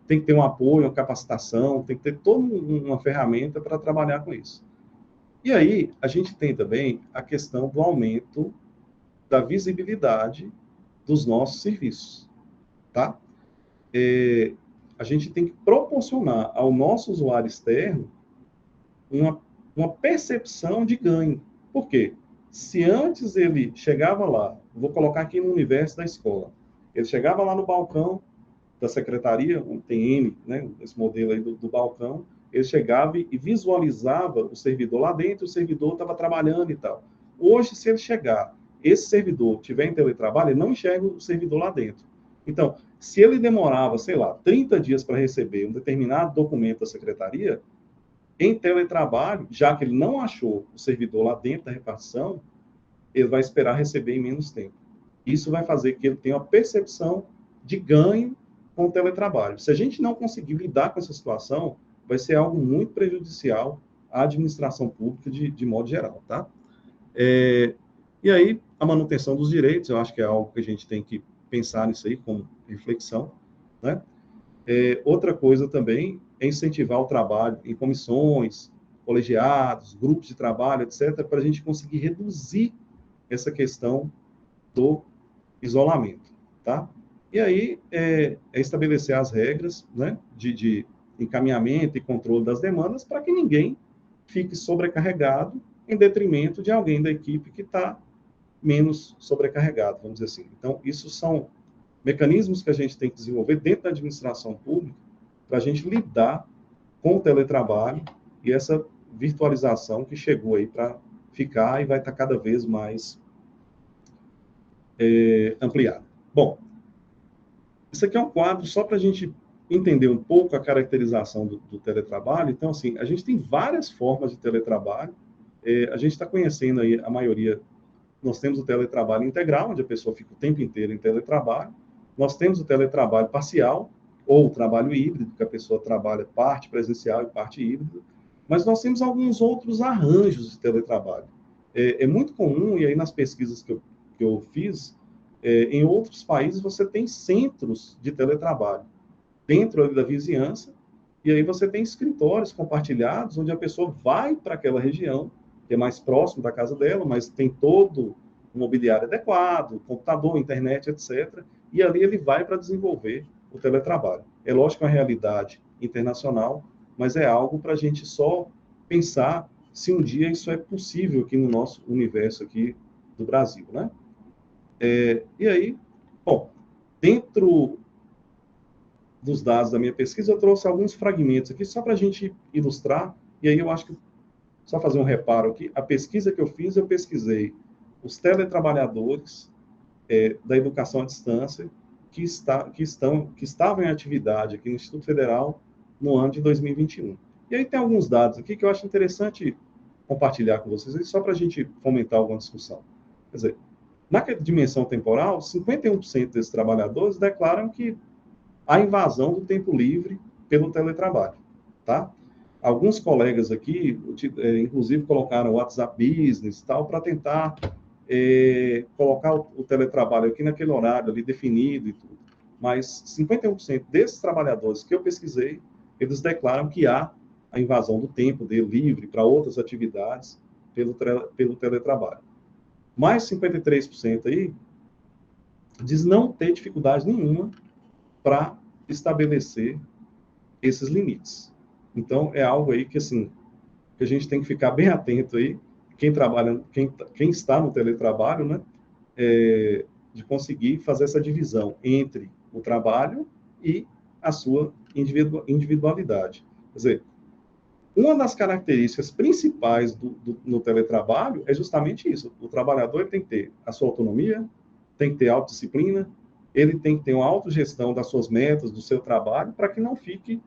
B: Tem que ter um apoio, uma capacitação, tem que ter toda uma ferramenta para trabalhar com isso. E aí, a gente tem também a questão do aumento da visibilidade dos nossos serviços, tá? A gente tem que proporcionar ao nosso usuário externo uma percepção de ganho. Por quê? Se antes ele chegava lá, vou colocar aqui no universo da escola, ele chegava lá no balcão da secretaria, onde tem N, né, esse modelo aí do balcão, ele chegava e visualizava o servidor lá dentro, o servidor estava trabalhando e tal. Hoje, se ele chegar, esse servidor tiver em teletrabalho, ele não enxerga o servidor lá dentro. Então, se ele demorava, sei lá, 30 dias para receber um determinado documento da secretaria, em teletrabalho, já que ele não achou o servidor lá dentro da repartição, ele vai esperar receber em menos tempo. Isso vai fazer que ele tenha uma percepção de ganho com o teletrabalho. Se a gente não conseguir lidar com essa situação, vai ser algo muito prejudicial à administração pública de modo geral, tá? E aí, a manutenção dos direitos, eu acho que é algo que a gente tem que pensar nisso aí como reflexão, né? Outra coisa também é incentivar o trabalho em comissões, colegiados, grupos de trabalho, etc., para a gente conseguir reduzir essa questão do isolamento, tá? E aí, estabelecer as regras, né, de encaminhamento e controle das demandas para que ninguém fique sobrecarregado em detrimento de alguém da equipe que está menos sobrecarregado, vamos dizer assim. Então, isso são mecanismos que a gente tem que desenvolver dentro da administração pública para a gente lidar com o teletrabalho e essa virtualização que chegou aí para ficar e vai estar cada vez mais ampliada. Bom, isso aqui é um quadro só para a gente entender um pouco a caracterização do teletrabalho. Então, assim, a gente tem várias formas de teletrabalho. A gente está conhecendo aí a maioria. Nós temos o teletrabalho integral, onde a pessoa fica o tempo inteiro em teletrabalho. Nós temos o teletrabalho parcial, ou o trabalho híbrido, que a pessoa trabalha parte presencial e parte híbrida. Mas nós temos alguns outros arranjos de teletrabalho. É muito comum, e aí nas pesquisas que eu fiz, em outros países você tem centros de teletrabalho, dentro ali da vizinhança, e aí você tem escritórios compartilhados, onde a pessoa vai para aquela região que é mais próximo da casa dela, mas tem todo o mobiliário adequado, computador, internet, etc. E ali ele vai para desenvolver o teletrabalho. É lógico que é uma realidade internacional, mas é algo para a gente só pensar se um dia isso é possível aqui no nosso universo aqui do Brasil, né? E aí, bom, dentro dos dados da minha pesquisa, eu trouxe alguns fragmentos aqui só para a gente ilustrar, e aí eu acho que, só fazer um reparo aqui, a pesquisa que eu fiz, eu pesquisei os teletrabalhadores da educação à distância que estavam em atividade aqui no Instituto Federal no ano de 2021. E aí tem alguns dados aqui que eu acho interessante compartilhar com vocês, só para a gente fomentar alguma discussão. Quer dizer, na dimensão temporal, 51% desses trabalhadores declaram que há invasão do tempo livre pelo teletrabalho, tá? Alguns colegas aqui, inclusive, colocaram o WhatsApp Business e tal, para tentar colocar o teletrabalho aqui naquele horário ali definido e tudo. Mas 51% desses trabalhadores que eu pesquisei, eles declaram que há a invasão do tempo dele livre para outras atividades pelo teletrabalho. Mais 53% aí diz não ter dificuldade nenhuma para estabelecer esses limites. Então, é algo aí que, assim, que a gente tem que ficar bem atento aí, quem está no teletrabalho, né, de conseguir fazer essa divisão entre o trabalho e a sua individualidade. Quer dizer, uma das características principais no teletrabalho é justamente isso. O trabalhador tem que ter a sua autonomia, tem que ter autodisciplina, ele tem que ter uma autogestão das suas metas, do seu trabalho, para que não fique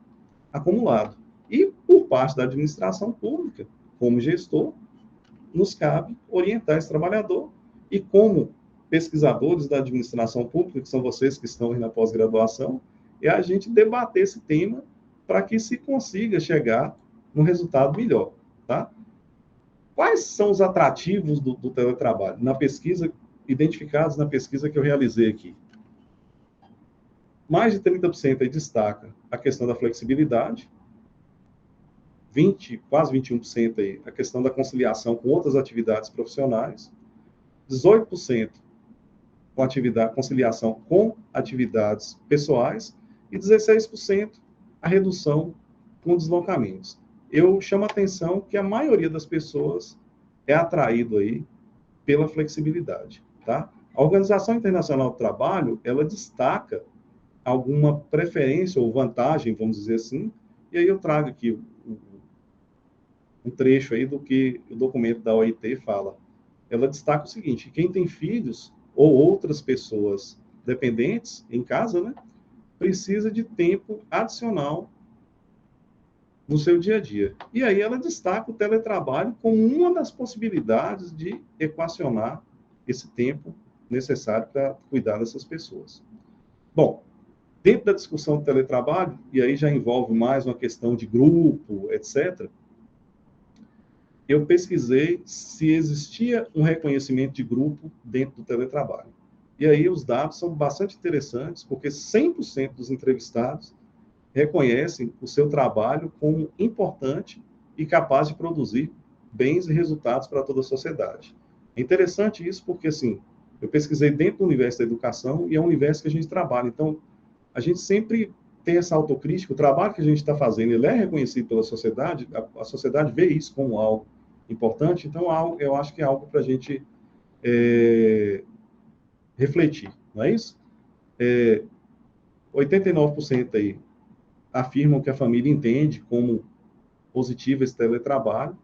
B: acumulado. E, por parte da administração pública, como gestor, nos cabe orientar esse trabalhador e, como pesquisadores da administração pública, que são vocês que estão aí na pós-graduação, é a gente debater esse tema para que se consiga chegar num resultado melhor, tá? Quais são os atrativos do teletrabalho? Na pesquisa, identificados na pesquisa que eu realizei aqui. Mais de 30% aí destaca a questão da flexibilidade, quase 21% aí a questão da conciliação com outras atividades profissionais, 18% com conciliação com atividades pessoais e 16% a redução com deslocamentos. Eu chamo a atenção que a maioria das pessoas é atraído aí pela flexibilidade, tá? A Organização Internacional do Trabalho, ela destaca alguma preferência ou vantagem, vamos dizer assim, e aí eu trago aqui um trecho aí do que o documento da OIT fala. Ela destaca o seguinte: quem tem filhos ou outras pessoas dependentes em casa, né, precisa de tempo adicional no seu dia a dia. E aí ela destaca o teletrabalho como uma das possibilidades de equacionar esse tempo necessário para cuidar dessas pessoas. Bom, dentro da discussão do teletrabalho, e aí já envolve mais uma questão de grupo, etc., eu pesquisei se existia um reconhecimento de grupo dentro do teletrabalho. E aí os dados são bastante interessantes, porque 100% dos entrevistados reconhecem o seu trabalho como importante e capaz de produzir bens e resultados para toda a sociedade. É interessante isso porque, assim, eu pesquisei dentro do universo da educação e é um universo que a gente trabalha. Então, a gente sempre tem essa autocrítica, o trabalho que a gente está fazendo, ele é reconhecido pela sociedade, a sociedade vê isso como algo importante, então eu acho que é algo para a gente refletir, não é isso? 89% aí afirmam que a família entende como positivo esse teletrabalho,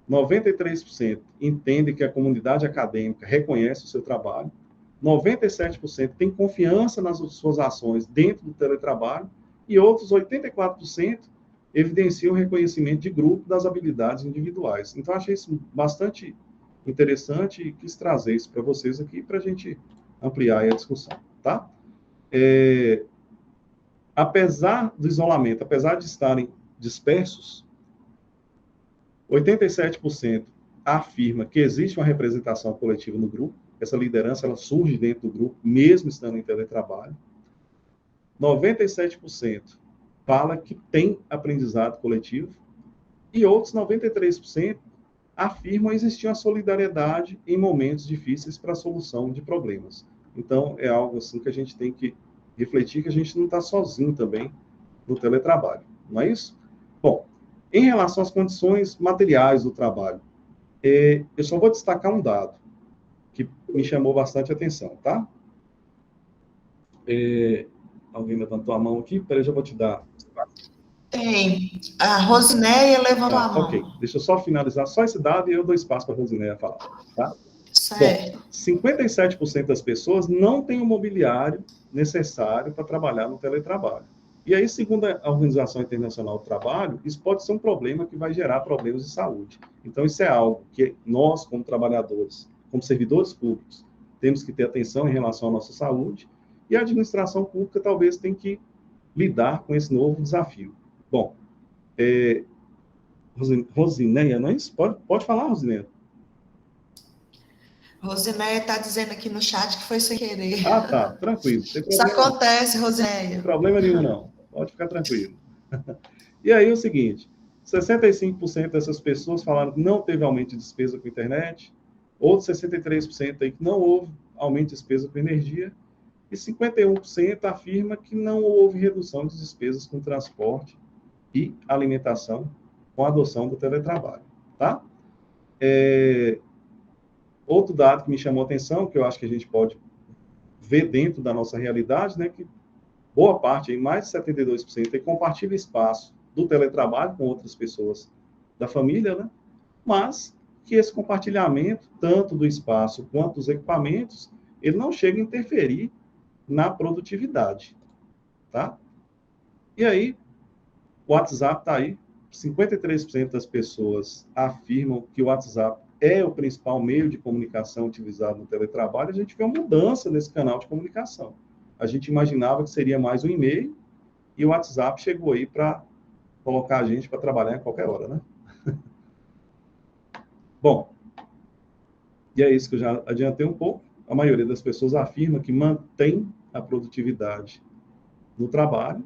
B: 93% entendem que a comunidade acadêmica reconhece o seu trabalho, 97% tem confiança nas suas ações dentro do teletrabalho e outros 84% evidenciam o reconhecimento de grupo das habilidades individuais. Então, achei isso bastante interessante e quis trazer isso para vocês aqui para a gente ampliar a discussão, tá? Apesar do isolamento, apesar de estarem dispersos, 87% afirma que existe uma representação coletiva no grupo. Essa liderança ela surge dentro do grupo, mesmo estando em teletrabalho. 97% fala que tem aprendizado coletivo. E outros 93% afirmam existir uma solidariedade em momentos difíceis para a solução de problemas. Então, é algo assim que a gente tem que refletir, que a gente não está sozinho também no teletrabalho, não é isso? Bom, em relação às condições materiais do trabalho, eu só vou destacar um dado que me chamou bastante atenção, tá? Alguém levantou a mão aqui? Peraí, já vou te dar.
A: Tem. A Rosinéia levantou a mão.
B: Ok, deixa eu só finalizar só esse dado e eu dou espaço para a Rosinéia falar, tá?
A: Certo.
B: Bom, 57% das pessoas não têm o mobiliário necessário para trabalhar no teletrabalho. E aí, segundo a Organização Internacional do Trabalho, isso pode ser um problema que vai gerar problemas de saúde. Então, isso é algo que nós, como trabalhadores, como servidores públicos, temos que ter atenção em relação à nossa saúde, e a administração pública talvez tenha que lidar com esse novo desafio. Bom, Rosinéia, não é isso? Pode falar, Rosinéia.
A: Rosinéia está dizendo aqui no chat que foi sem querer.
B: Ah, tá, tranquilo.
A: Isso acontece, Rosinéia.
B: Não tem problema nenhum, não. Pode ficar tranquilo. E aí, o seguinte, 65% dessas pessoas falaram que não teve aumento de despesa com internet, outros 63% aí que não houve aumento de despesa com energia, e 51% afirma que não houve redução de despesas com transporte e alimentação com a adoção do teletrabalho, tá? Outro dado que me chamou a atenção, que eu acho que a gente pode ver dentro da nossa realidade, né, que boa parte, mais de 72%, compartilha espaço do teletrabalho com outras pessoas da família, né, mas que esse compartilhamento, tanto do espaço quanto dos equipamentos, ele não chega a interferir na produtividade, tá? E aí, o WhatsApp está aí, 53% das pessoas afirmam que o WhatsApp é o principal meio de comunicação utilizado no teletrabalho. A gente vê uma mudança nesse canal de comunicação. A gente imaginava que seria mais um e-mail, e o WhatsApp chegou aí para colocar a gente para trabalhar em qualquer hora, né? Bom, e é isso que eu já adiantei um pouco. A maioria das pessoas afirma que mantém a produtividade no trabalho.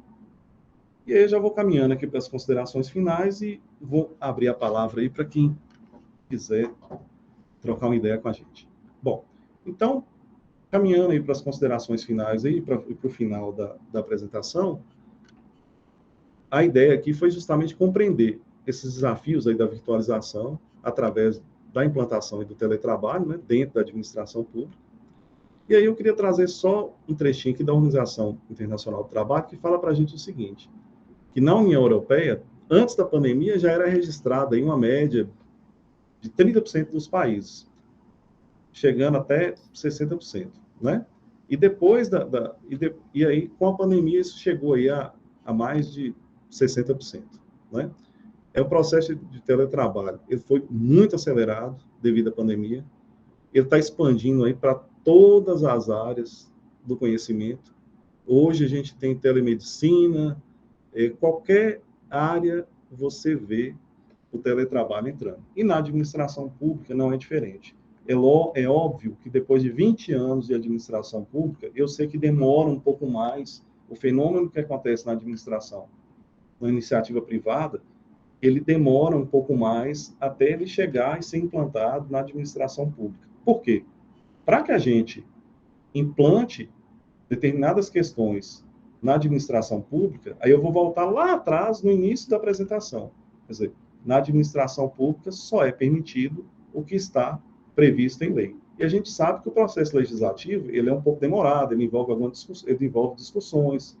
B: E aí eu já vou caminhando aqui para as considerações finais e vou abrir a palavra aí para quem quiser trocar uma ideia com a gente. Bom, então, caminhando aí para as considerações finais aí, para o final da apresentação, a ideia aqui foi justamente compreender esses desafios aí da virtualização através da implantação e do teletrabalho, né, dentro da administração pública. E aí eu queria trazer só um trechinho aqui da Organização Internacional do Trabalho, que fala para a gente o seguinte, que na União Europeia, antes da pandemia, já era registrada aí uma média de 30% dos países, chegando até 60%, né? E depois e aí, com a pandemia, isso chegou aí a mais de 60%, né? O processo de teletrabalho, ele foi muito acelerado devido à pandemia, ele está expandindo aí para todas as áreas do conhecimento. Hoje a gente tem telemedicina, qualquer área você vê o teletrabalho entrando. E na administração pública não é diferente. É óbvio que depois de 20 anos de administração pública, eu sei que demora um pouco mais. O fenômeno que acontece na administração, na iniciativa privada, ele demora um pouco mais até ele chegar e ser implantado na administração pública. Por quê? Para que a gente implante determinadas questões na administração pública, aí eu vou voltar lá atrás, no início da apresentação. Quer dizer, na administração pública só é permitido o que está previsto em lei. E a gente sabe que o processo legislativo, ele é um pouco demorado, ele envolve discussões,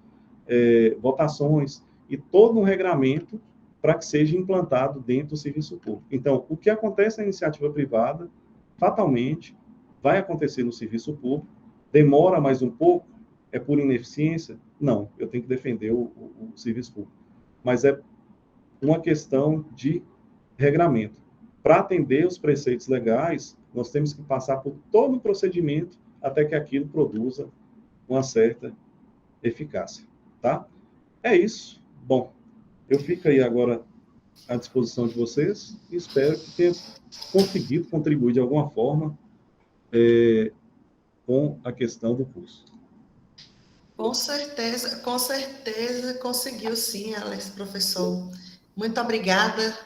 B: votações, e todo um regramento para que seja implantado dentro do serviço público. Então, o que acontece na iniciativa privada, fatalmente, vai acontecer no serviço público, demora mais um pouco, é por ineficiência? Não, eu tenho que defender o serviço público. Mas é uma questão de regramento. Para atender os preceitos legais, nós temos que passar por todo o procedimento até que aquilo produza uma certa eficácia, tá? É isso. Bom, eu fico aí agora à disposição de vocês e espero que tenha conseguido contribuir de alguma forma com a questão do curso.
A: Com certeza conseguiu sim, Alex, professor. Muito obrigada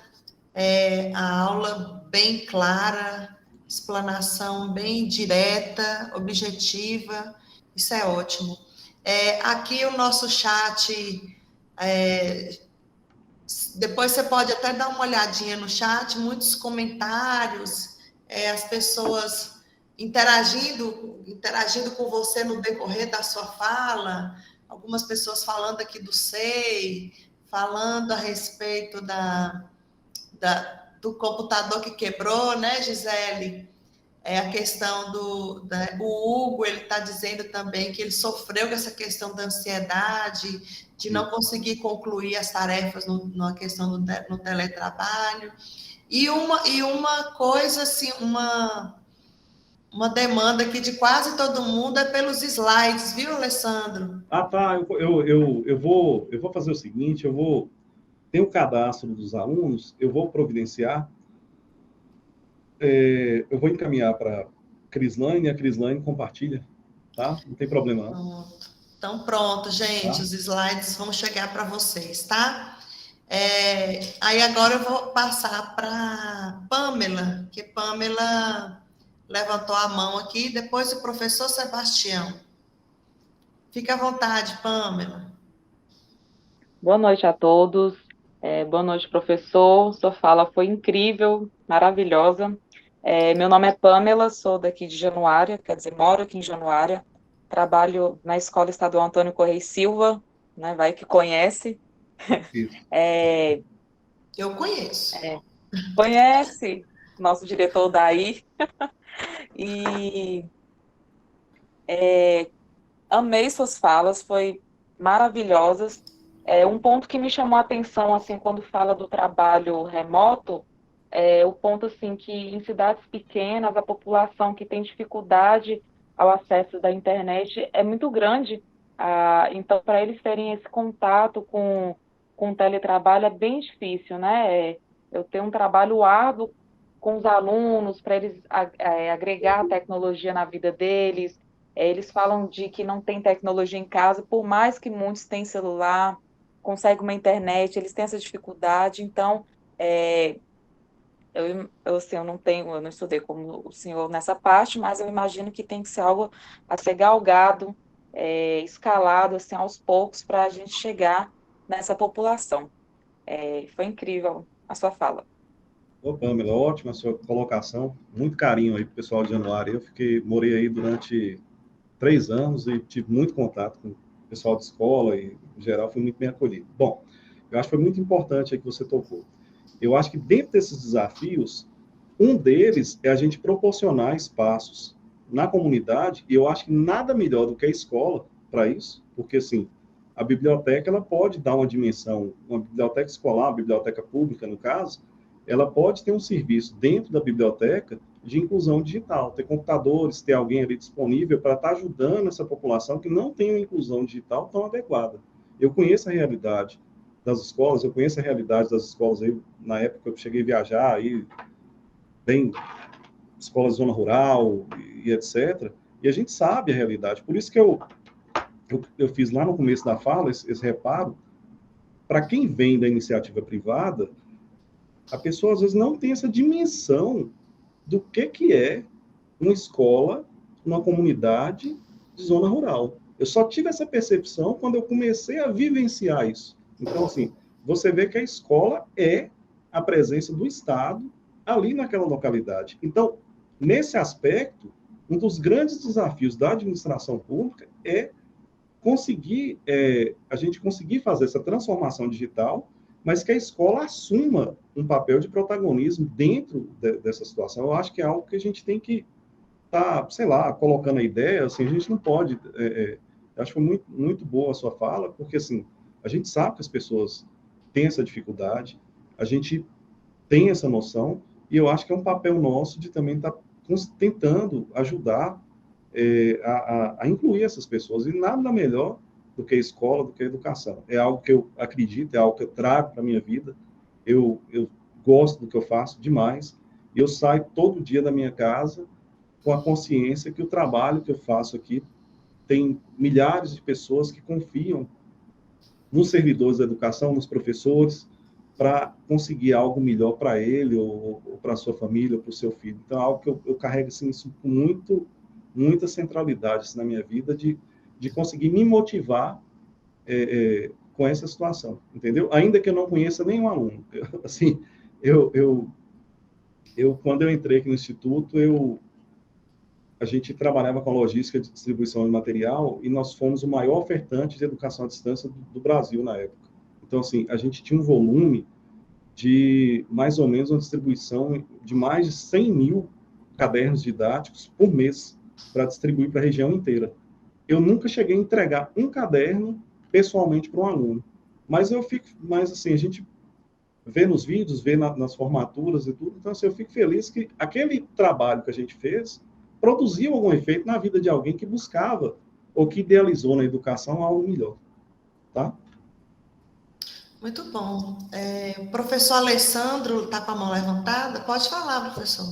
A: a aula bem clara, explanação bem direta, objetiva, isso é ótimo. Aqui o nosso chat, depois você pode até dar uma olhadinha no chat, muitos comentários, as pessoas interagindo com você no decorrer da sua fala, algumas pessoas falando aqui do SEI, falando a respeito do computador que quebrou, né, Gisele? A questão o Hugo, ele está dizendo também que ele sofreu com essa questão da ansiedade, de não conseguir concluir as tarefas na questão no teletrabalho. E uma coisa, assim, uma demanda aqui de quase todo mundo é pelos slides, viu, Alessandro?
B: Tá, eu vou fazer o seguinte, tem o cadastro dos alunos, eu vou providenciar, eu vou encaminhar para Crislane, e a Crislane compartilha, tá? Não tem problema, não.
A: Pronto. Então, pronto, gente, os slides vão chegar para vocês, tá? Aí agora eu vou passar para Pamela, que Pamela levantou a mão aqui, depois o professor Sebastião. Fica à vontade, Pamela.
C: Boa noite a todos. Boa noite, professor. Sua fala foi incrível, maravilhosa. Meu nome é Pamela, sou daqui de Januária, quer dizer, moro aqui em Januária. Trabalho na Escola Estadual Antônio Correia Silva, né? Vai que conhece.
A: Eu conheço.
C: Conhece nosso diretor daí. E amei suas falas, foi maravilhosas. Um ponto que me chamou a atenção, assim, quando fala do trabalho remoto, o ponto, assim, que em cidades pequenas, a população que tem dificuldade ao acesso da internet é muito grande. Então, para eles terem esse contato com o teletrabalho é bem difícil, né? Eu tenho um trabalho árduo com os alunos, para eles agregar a tecnologia na vida deles. Eles falam de que não tem tecnologia em casa, por mais que muitos têm celular, conseguem uma internet, eles têm essa dificuldade. Então, eu não estudei como o senhor nessa parte, mas eu imagino que tem que ser algo a ser galgado, escalado, assim, aos poucos, para a gente chegar nessa população. Foi incrível a sua fala.
B: Ô, Pamela, ótima a sua colocação, muito carinho aí pro pessoal de Januária. Morei aí durante 3 anos e tive muito contato com o pessoal de escola e, em geral, fui muito bem acolhido. Bom, eu acho que foi muito importante aí que você tocou. Eu acho que dentro desses desafios, um deles é a gente proporcionar espaços na comunidade, e eu acho que nada melhor do que a escola para isso, porque, assim, a biblioteca, ela pode dar uma dimensão, uma biblioteca escolar, uma biblioteca pública, no caso, ela pode ter um serviço dentro da biblioteca de inclusão digital, ter computadores, ter alguém ali disponível para estar ajudando essa população que não tem uma inclusão digital tão adequada. Eu conheço a realidade das escolas, eu conheço a realidade das escolas aí, na época eu cheguei a viajar aí, bem, escolas de zona rural e etc., e a gente sabe a realidade. Por isso que eu fiz lá no começo da fala esse reparo, para quem vem da iniciativa privada, a pessoa às vezes não tem essa dimensão do que é uma escola, uma comunidade de zona rural. Eu só tive essa percepção quando eu comecei a vivenciar isso. Então, assim, você vê que a escola é a presença do Estado ali naquela localidade. Então, nesse aspecto, um dos grandes desafios da administração pública é a gente conseguir fazer essa transformação digital, mas que a escola assuma um papel de protagonismo dentro dessa situação. Eu acho que é algo que a gente tem que estar, sei lá, colocando a ideia, assim, a gente não pode... acho que foi muito, muito boa a sua fala, porque, assim, a gente sabe que as pessoas têm essa dificuldade, a gente tem essa noção, e eu acho que é um papel nosso de também estar tentando ajudar a incluir essas pessoas, e nada melhor do que a escola, do que a educação. É algo que eu acredito, é algo que eu trago para a minha vida, eu gosto do que eu faço demais, e eu saio todo dia da minha casa com a consciência que o trabalho que eu faço aqui tem milhares de pessoas que confiam nos servidores da educação, nos professores, para conseguir algo melhor para ele, ou para a sua família, ou para o seu filho. Então, é algo que eu carrego assim, isso com muita centralidade assim, na minha vida, de conseguir me motivar com essa situação, entendeu? Ainda que eu não conheça nenhum aluno. Assim, quando eu entrei aqui no Instituto, a gente trabalhava com a logística de distribuição de material e nós fomos o maior ofertante de educação à distância do Brasil na época. Então, assim, a gente tinha um volume de mais ou menos uma distribuição de mais de 100 mil cadernos didáticos por mês para distribuir para a região inteira. Eu nunca cheguei a entregar um caderno pessoalmente para um aluno, mas assim, a gente vê nos vídeos, vê nas formaturas e tudo, então assim, eu fico feliz que aquele trabalho que a gente fez produziu algum efeito na vida de alguém que buscava ou que idealizou na educação algo melhor, tá?
A: Muito bom. O professor Alessandro está com a mão levantada? Pode falar, professor.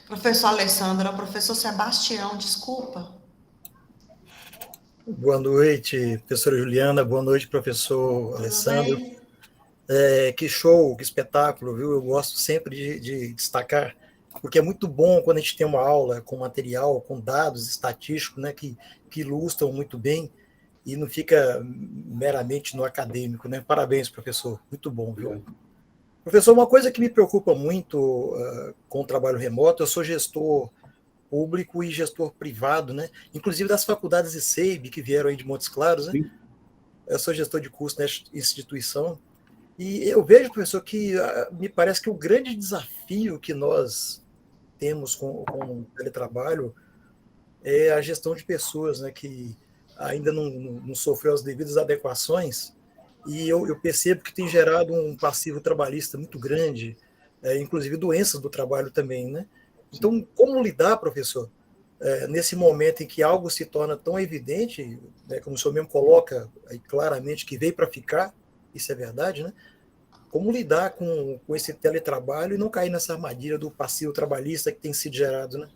A: Professor Alessandro, é o professor Sebastião, desculpa.
D: Boa noite, professora Juliana. Boa noite, professor Alessandro. Que show, que espetáculo, viu? Eu gosto sempre de destacar, porque é muito bom quando a gente tem uma aula com material, com dados estatísticos, né, que ilustram muito bem e não fica meramente no acadêmico, né? Parabéns, professor. Muito bom, viu? Professor, uma coisa que me preocupa muito com o trabalho remoto, eu sou gestor público e gestor privado, né? Inclusive das faculdades de SEIB, que vieram aí de Montes Claros, né? Sim. Eu sou gestor de curso nessa instituição, e eu vejo, professor, que me parece que o grande desafio que nós temos com o teletrabalho é a gestão de pessoas, né, que ainda não sofreu as devidas adequações, e eu percebo que tem gerado um passivo trabalhista muito grande, inclusive doenças do trabalho também, né? Então, como lidar, professor, nesse momento em que algo se torna tão evidente, né, como o senhor mesmo coloca aí claramente, que veio para ficar, isso é verdade, né? Como lidar com esse teletrabalho e não cair nessa armadilha do passivo trabalhista que tem sido gerado, né?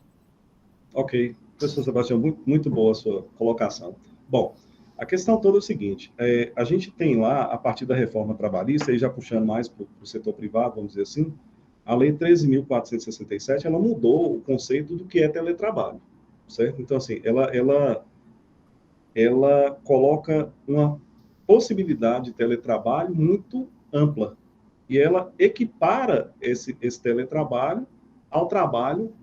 B: Ok. Professor Sebastião, muito boa a sua colocação. Bom, a questão toda é o seguinte, a gente tem lá, a partir da reforma trabalhista, e já puxando mais para o setor privado, vamos dizer assim, a Lei 13.467, ela mudou o conceito do que é teletrabalho, certo? Então, assim, ela coloca uma possibilidade de teletrabalho muito ampla, e ela equipara esse teletrabalho ao trabalho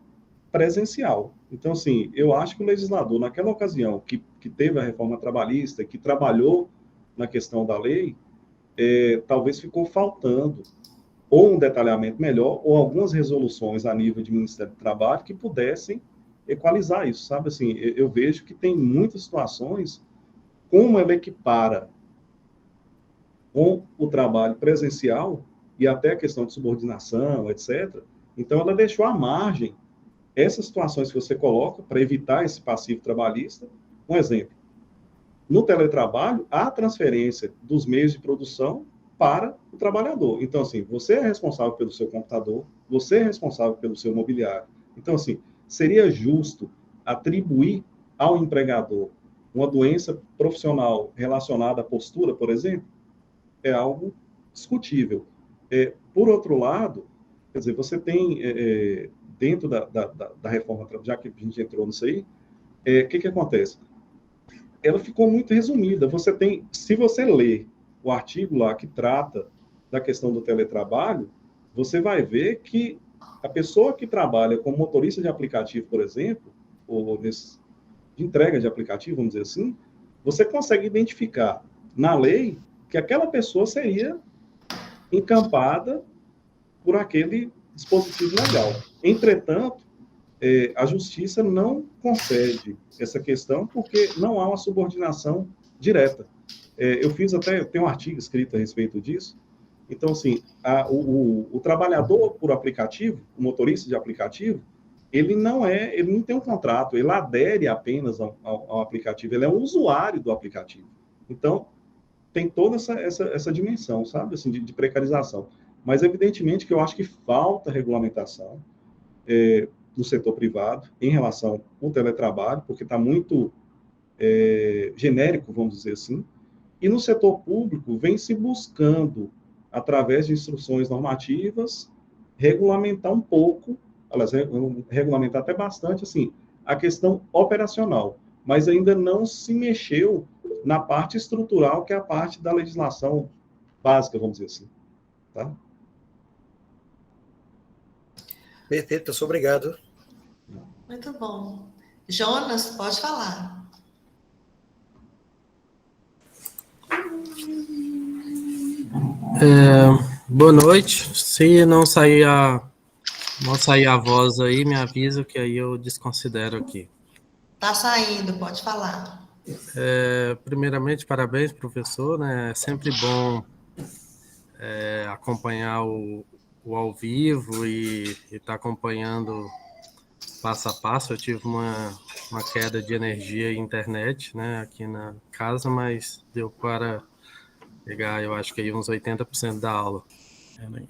B: presencial. Então, assim, eu acho que o legislador, naquela ocasião que teve a reforma trabalhista, que trabalhou na questão da lei, talvez ficou faltando ou um detalhamento melhor, ou algumas resoluções a nível de Ministério do Trabalho que pudessem equalizar isso, sabe? Assim, eu vejo que tem muitas situações, como ela equipara com o trabalho presencial, e até a questão de subordinação, etc., então ela deixou à margem essas situações que você coloca para evitar esse passivo trabalhista. Um exemplo, no teletrabalho, há transferência dos meios de produção para o trabalhador. Então, assim, você é responsável pelo seu computador, você é responsável pelo seu mobiliário. Então, assim, seria justo atribuir ao empregador uma doença profissional relacionada à postura, por exemplo? É algo discutível. Por outro lado, quer dizer, você tem, dentro da reforma, já que a gente entrou nisso aí, o que acontece? Ela ficou muito resumida. Você tem, se você ler o artigo lá que trata da questão do teletrabalho, você vai ver que a pessoa que trabalha como motorista de aplicativo, por exemplo, ou de entrega de aplicativo, vamos dizer assim, você consegue identificar na lei que aquela pessoa seria encampada por aquele dispositivo legal. Entretanto, a justiça não concede essa questão porque não há uma subordinação direta. Eu tenho um artigo escrito a respeito disso. Então, assim, o trabalhador por aplicativo, o motorista de aplicativo, ele não tem um contrato, ele adere apenas ao aplicativo, ele é um usuário do aplicativo. Então, tem toda essa dimensão, sabe, assim, de precarização. Mas, evidentemente, que eu acho que falta regulamentação no setor privado em relação ao teletrabalho, porque está muito genérico, vamos dizer assim, E no setor público, vem se buscando, através de instruções normativas, regulamentar um pouco, aliás, regulamentar até bastante, assim, a questão operacional, mas ainda não se mexeu na parte estrutural, que é a parte da legislação básica, vamos dizer assim. Tá?
D: Perfeito, professor, obrigado.
A: Muito bom. Jonas, pode falar.
E: Boa noite. Se não sair a voz aí, me avisa que aí eu desconsidero aqui.
A: Tá saindo, pode falar.
E: Primeiramente, parabéns, professor, né? É sempre bom acompanhar o ao vivo e estar acompanhando passo a passo. Eu tive uma queda de energia e internet, né, aqui na casa, mas deu para pegar, eu acho que aí uns 80% da aula.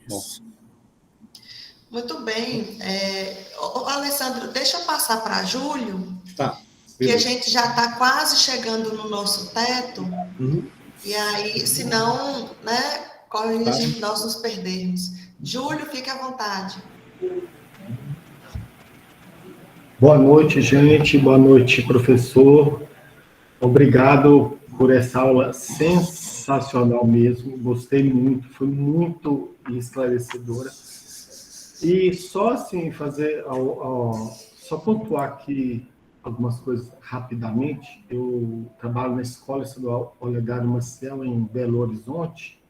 E: Isso.
A: Muito bem. Alessandro, deixa eu passar para Júlio,
B: Tá.
A: que a gente já está quase chegando no nosso teto, e aí, senão, né, corre o risco de nós nos perdermos. Júlio, fique à vontade.
F: Boa noite, gente. Boa noite, professor. Obrigado por essa aula sensacional mesmo. Gostei muito, foi muito esclarecedora. E só assim só pontuar aqui algumas coisas rapidamente. Eu trabalho na Escola Estadual Olegário Maciel, em Belo Horizonte,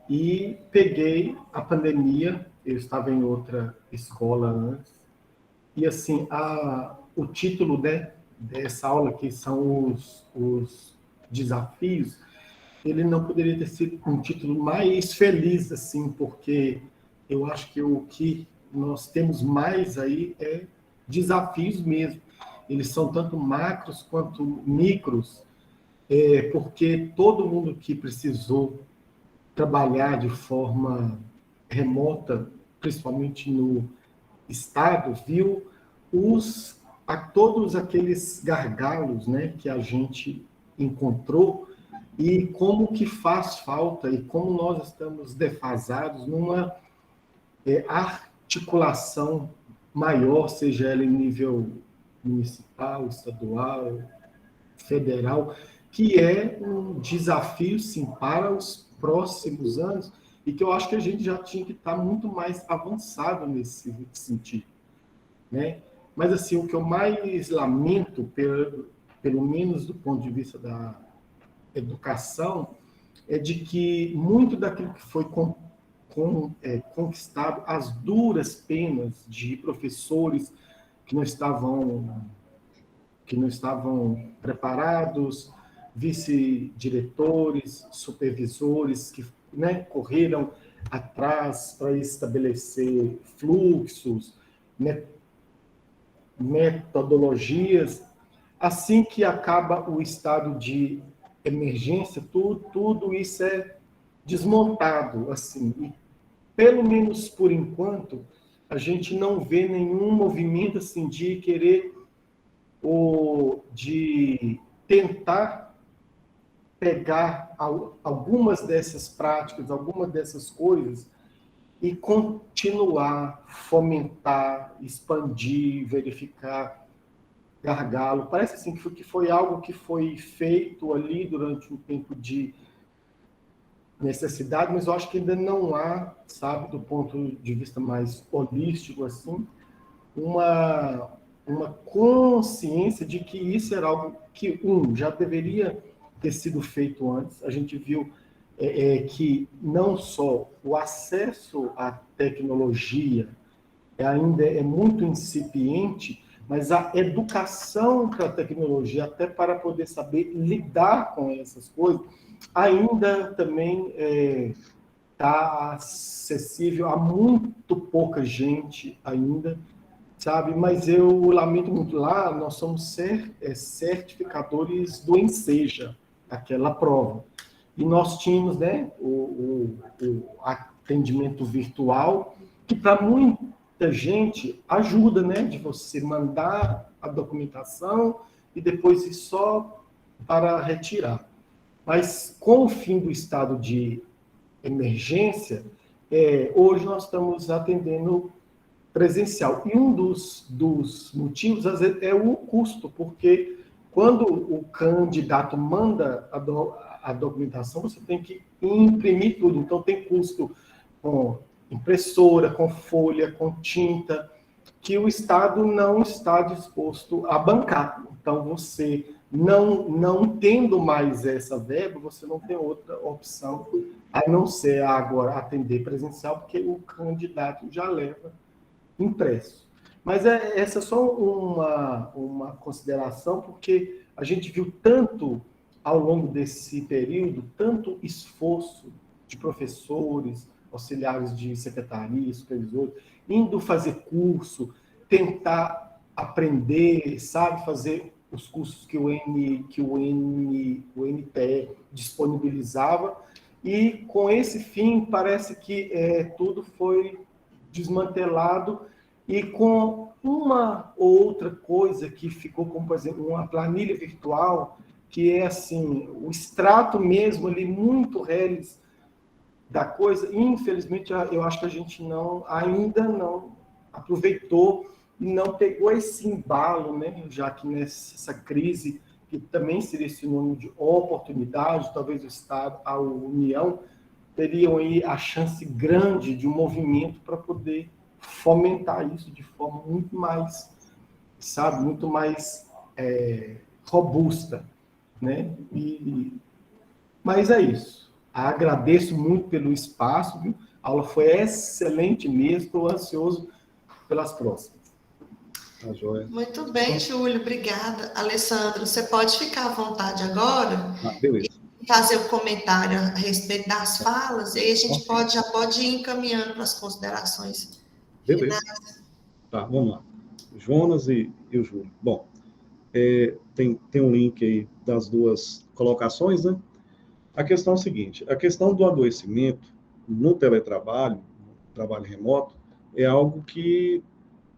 F: e peguei a pandemia. Eu estava em outra escola antes, e assim, o título, né, dessa aula, que são os desafios, ele não poderia ter sido um título mais feliz, assim, porque eu acho que o que nós temos mais aí é desafios mesmo. Eles são tanto macros quanto micros, porque todo mundo que precisou trabalhar de forma remota, principalmente no Estado, viu todos aqueles gargalos, né, que a gente encontrou, e como que faz falta e como nós estamos defasados numa articulação maior, seja ela em nível municipal, estadual, federal, que é um desafio, sim, para os próximos anos, e que eu acho que a gente já tinha que estar muito mais avançado nesse sentido, né? Mas, assim, o que eu mais lamento, pelo menos do ponto de vista da educação, é de que muito daquilo que foi conquistado, as duras penas de professores que não estavam preparados, vice-diretores, supervisores que, né, correram atrás para estabelecer fluxos, metodologias. Assim que acaba o estado de emergência, tudo isso é desmontado, assim. E, pelo menos por enquanto, a gente não vê nenhum movimento assim de querer de tentar pegar algumas dessas práticas, algumas dessas coisas, e continuar, fomentar, expandir, verificar gargalo. Parece assim que foi algo que foi feito ali durante um tempo de necessidade, mas eu acho que ainda não há, sabe, do ponto de vista mais holístico, assim, uma consciência de que isso era algo que, já deveria ter sido feito antes. A gente viu que não só o acesso à tecnologia ainda é muito incipiente, mas a educação para a tecnologia, até para poder saber lidar com essas coisas, ainda também está acessível a muito pouca gente ainda, sabe? Mas eu lamento muito, lá nós somos certificadores do Enseja, aquela prova. E nós tínhamos, né, o atendimento virtual, que para muita gente ajuda, né, de você mandar a documentação e depois ir só para retirar. Mas com o fim do estado de emergência, hoje nós estamos atendendo presencial. E um dos motivos, às vezes, é o custo, porque quando o candidato manda a documentação, você tem que imprimir tudo. Então, tem custo com impressora, com folha, com tinta, que o Estado não está disposto a bancar. Então, você, não tendo mais essa verba, você não tem outra opção, a não ser agora atender presencial, porque o candidato já leva impresso. Mas essa é só uma consideração, porque a gente viu tanto, ao longo desse período, tanto esforço de professores, auxiliares de secretaria, supervisores, indo fazer curso, tentar aprender, sabe, fazer os cursos que o NTE disponibilizava, e com esse fim parece que tudo foi desmantelado, e com uma ou outra coisa que ficou, como, por exemplo, uma planilha virtual, que é assim, o extrato mesmo ali, muito reles da coisa. Infelizmente, eu acho que a gente ainda não aproveitou e não pegou esse embalo, né? Já que nessa crise, que também seria sinônimo de oportunidade, talvez o Estado, a União, teriam aí a chance grande de um movimento para poder fomentar isso de forma muito mais, sabe, muito mais robusta, né? Mas é isso. Agradeço muito pelo espaço, viu? A aula foi excelente mesmo, estou ansioso pelas próximas.
B: Tá joia.
A: Muito bem, Júlio, obrigada. Alessandro, você pode ficar à vontade agora
B: Beleza.
A: E fazer o comentário a respeito das falas, e aí a gente já pode ir encaminhando para as considerações
B: finais. Beleza. Tá, vamos lá. Jonas e o Júlio. Bom, tem um link aí das duas colocações, né? A questão é a seguinte: a questão do adoecimento no teletrabalho, no trabalho remoto, é algo que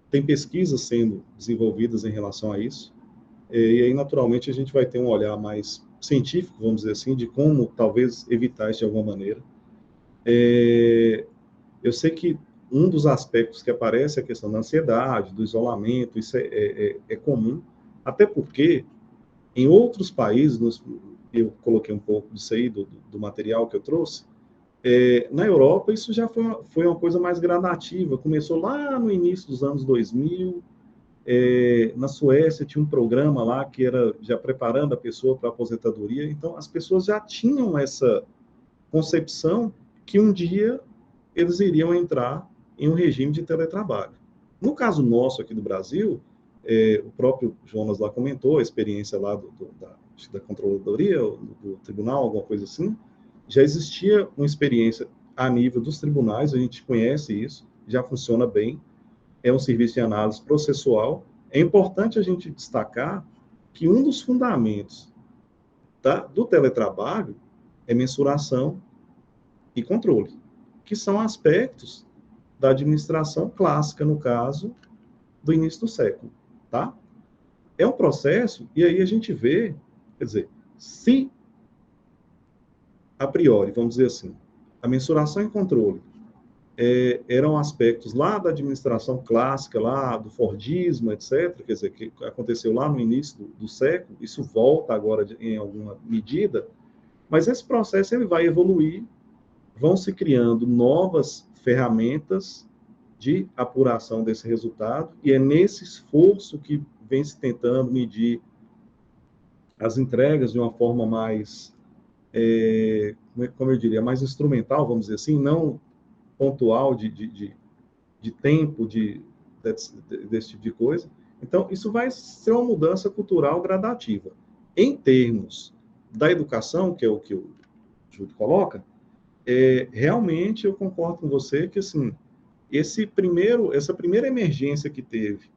B: tem pesquisas sendo desenvolvidas em relação a isso, e aí, naturalmente, a gente vai ter um olhar mais científico, vamos dizer assim, de como talvez evitar isso de alguma maneira. Eu sei que um dos aspectos que aparece é a questão da ansiedade, do isolamento, isso é comum, até porque em outros países, eu coloquei um pouco disso aí, do material que eu trouxe, na Europa isso já foi uma coisa mais gradativa, começou lá no início dos anos 2000, na Suécia tinha um programa lá que era já preparando a pessoa para a aposentadoria, então as pessoas já tinham essa concepção que um dia eles iriam entrar em um regime de teletrabalho. No caso nosso aqui do Brasil, o próprio Jonas lá comentou a experiência lá da controladoria, do tribunal, alguma coisa assim, já existia uma experiência a nível dos tribunais, a gente conhece isso, já funciona bem, é um serviço de análise processual. É importante a gente destacar que um dos fundamentos do teletrabalho é mensuração e controle, que são aspectos da administração clássica, no caso, do início do século, tá? É um processo, e aí a gente vê, quer dizer, se a priori, vamos dizer assim, a mensuração e controle eram aspectos lá da administração clássica, lá do Fordismo, etc., quer dizer, que aconteceu lá no início do século, isso volta agora em alguma medida, mas esse processo ele vai evoluir, vão se criando novas ferramentas de apuração desse resultado, e é nesse esforço que vem se tentando medir as entregas de uma forma mais, como eu diria, mais instrumental, vamos dizer assim, não pontual de tempo, desse tipo de coisa. Então, isso vai ser uma mudança cultural gradativa. Em termos da educação, que é o que o Júlio coloca, realmente eu concordo com você que, assim, essa primeira emergência que teve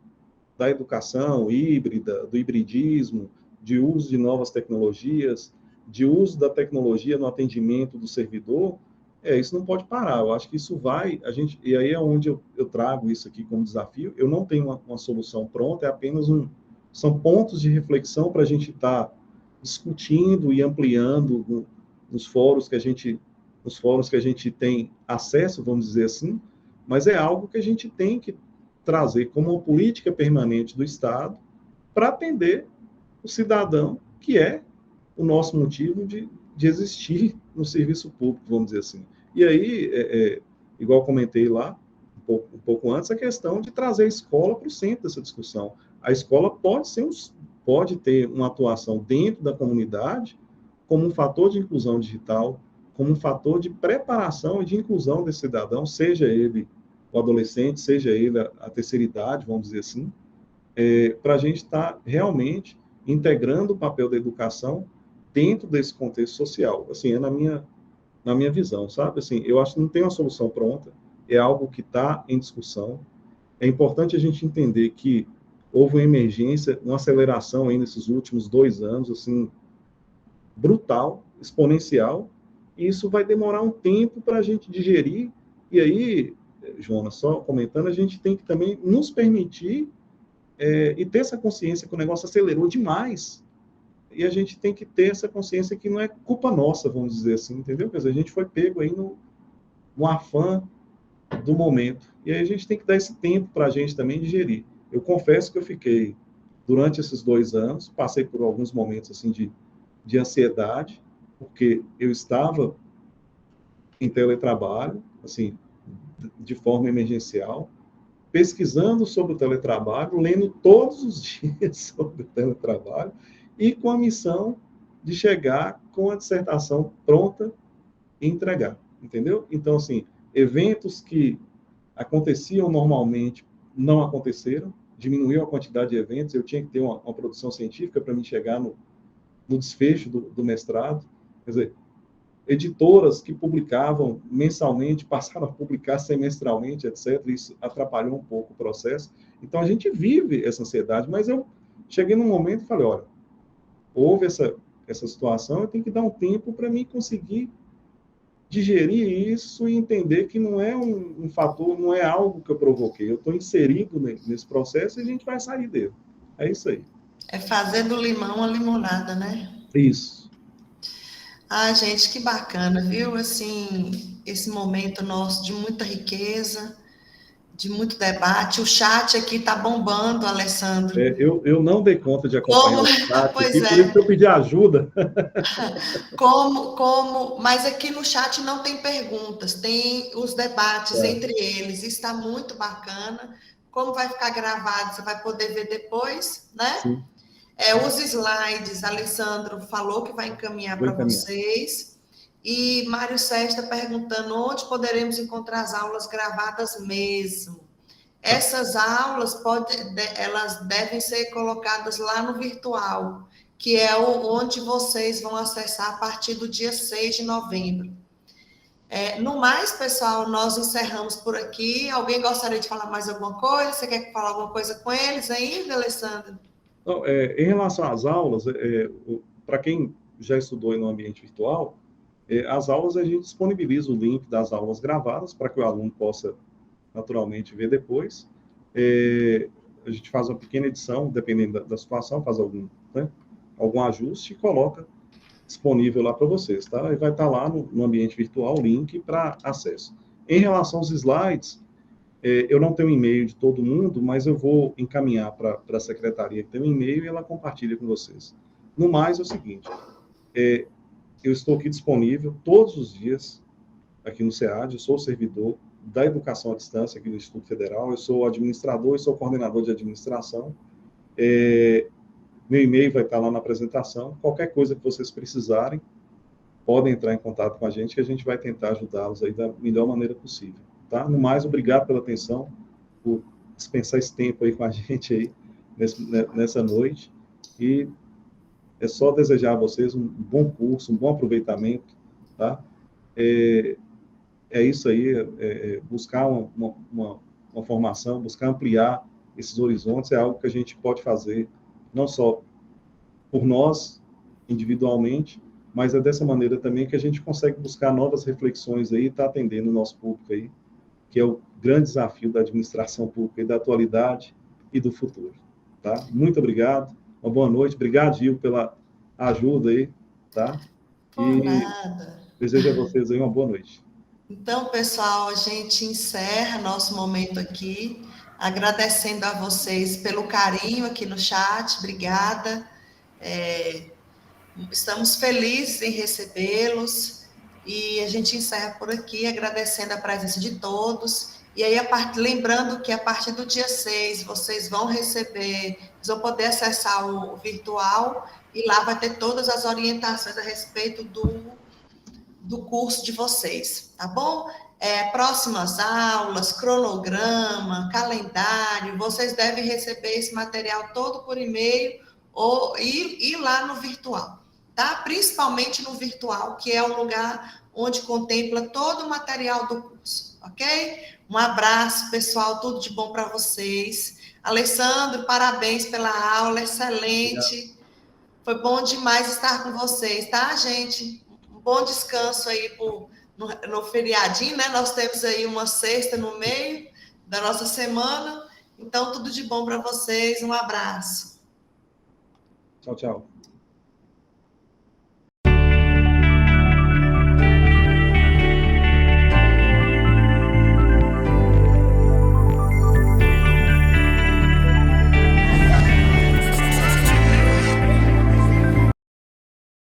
B: da educação híbrida, do hibridismo, de uso de novas tecnologias, de uso da tecnologia no atendimento do servidor, isso não pode parar. Eu acho que isso e aí é onde eu trago isso aqui como desafio. Eu não tenho uma solução pronta, é apenas são pontos de reflexão para a gente estar discutindo e ampliando nos fóruns que a gente tem acesso, vamos dizer assim, mas é algo que a gente tem que trazer como uma política permanente do Estado para atender o cidadão, que é o nosso motivo de existir no serviço público, vamos dizer assim. E aí, igual comentei lá, um pouco antes, a questão de trazer a escola para o centro dessa discussão. A escola pode ter uma atuação dentro da comunidade como um fator de inclusão digital, como um fator de preparação e de inclusão desse cidadão, seja ele o adolescente, seja ele a terceira idade, vamos dizer assim, para a gente estar realmente integrando o papel da educação dentro desse contexto social. Assim, é na minha visão, sabe? Assim, eu acho que não tem uma solução pronta, é algo que está em discussão. É importante a gente entender que houve uma emergência, uma aceleração aí nesses últimos 2 anos, assim, brutal, exponencial, e isso vai demorar um tempo para a gente digerir. E aí, Jonas, só comentando, a gente tem que também nos permitir e ter essa consciência que o negócio acelerou demais. E a gente tem que ter essa consciência que não é culpa nossa, vamos dizer assim, entendeu? Quer dizer, a gente foi pego aí no afã do momento. E aí a gente tem que dar esse tempo para a gente também digerir. Eu confesso que eu fiquei, durante esses 2 anos, passei por alguns momentos assim de ansiedade, porque eu estava em teletrabalho, assim, de forma emergencial, pesquisando sobre o teletrabalho, lendo todos os dias sobre o teletrabalho, e com a missão de chegar com a dissertação pronta e entregar, entendeu? Então, assim, eventos que aconteciam normalmente não aconteceram, diminuiu a quantidade de eventos, eu tinha que ter uma produção científica para me chegar no desfecho do mestrado, quer dizer, editoras que publicavam mensalmente passaram a publicar semestralmente, etc. Isso atrapalhou um pouco o processo. Então, a gente vive essa ansiedade, mas eu cheguei num momento e falei, olha, houve essa situação, eu tenho que dar um tempo para mim conseguir digerir isso e entender que não é um fator, não é algo que eu provoquei, eu estou inserido nesse processo e a gente vai sair dele. É isso aí.
A: É fazer do limão a limonada, né?
B: Isso.
A: Ah, gente, que bacana, viu? Assim, esse momento nosso de muita riqueza, de muito debate. O chat aqui está bombando, Alessandro.
B: Eu não dei conta de acompanhar o chat
A: pois
B: aqui, por isso que eu pedi ajuda.
A: Mas aqui no chat não tem perguntas, tem os debates entre eles. Está muito bacana. Como vai ficar gravado, você vai poder ver depois, né?
B: Sim.
A: Os slides, Alessandro falou que vai encaminhar para vocês. E Mário Sérgio está perguntando onde poderemos encontrar as aulas gravadas mesmo. Essas aulas elas devem ser colocadas lá no virtual, que é onde vocês vão acessar a partir do dia 6 de novembro. No mais, pessoal, nós encerramos por aqui. Alguém gostaria de falar mais alguma coisa? Você quer falar alguma coisa com eles ainda, Alessandro?
B: Não, em relação às aulas, para quem já estudou no ambiente virtual, as aulas a gente disponibiliza o link das aulas gravadas para que o aluno possa naturalmente ver depois. A gente faz uma pequena edição, dependendo da situação, faz algum ajuste e coloca disponível lá para vocês, tá? E vai estar lá no ambiente virtual o link para acesso. Em relação aos slides, eu não tenho e-mail de todo mundo, mas eu vou encaminhar para a secretaria que tem um e-mail e ela compartilha com vocês. No mais, é o seguinte, eu estou aqui disponível todos os dias aqui no SEAD, eu sou servidor da educação à distância aqui no Instituto Federal, eu sou administrador e sou coordenador de administração. Meu e-mail vai estar lá na apresentação. Qualquer coisa que vocês precisarem, podem entrar em contato com a gente, que a gente vai tentar ajudá-los aí da melhor maneira possível. Tá? No mais, obrigado pela atenção, por dispensar esse tempo aí com a gente aí nessa noite. E é só desejar a vocês um bom curso, um bom aproveitamento. Tá? É isso aí, buscar uma formação, buscar ampliar esses horizontes é algo que a gente pode fazer, não só por nós, individualmente, mas é dessa maneira também que a gente consegue buscar novas reflexões aí e está atendendo o nosso público aí, que é o grande desafio da administração pública e da atualidade e do futuro. Tá? Muito obrigado, uma boa noite. Obrigado, Gil, pela ajuda aí, tá?
A: Por nada.
B: Desejo a vocês aí uma boa noite.
A: Então, pessoal, a gente encerra nosso momento aqui, agradecendo a vocês pelo carinho aqui no chat, obrigada. Estamos felizes em recebê-los e a gente encerra por aqui, agradecendo a presença de todos. E aí, lembrando que a partir do dia 6, vocês vão poder acessar o virtual e lá vai ter todas as orientações a respeito do curso de vocês, tá bom? Próximas aulas, cronograma, calendário, vocês devem receber esse material todo por e-mail ou ir lá no virtual, tá? Principalmente no virtual, que é o lugar onde contempla todo o material do curso, ok? Um abraço, pessoal, tudo de bom para vocês. Alessandro, parabéns pela aula, excelente. Foi bom demais estar com vocês, tá, gente? Um bom descanso aí no feriadinho, né? Nós temos aí uma sexta no meio da nossa semana. Então, tudo de bom para vocês. Um abraço.
B: Tchau, tchau.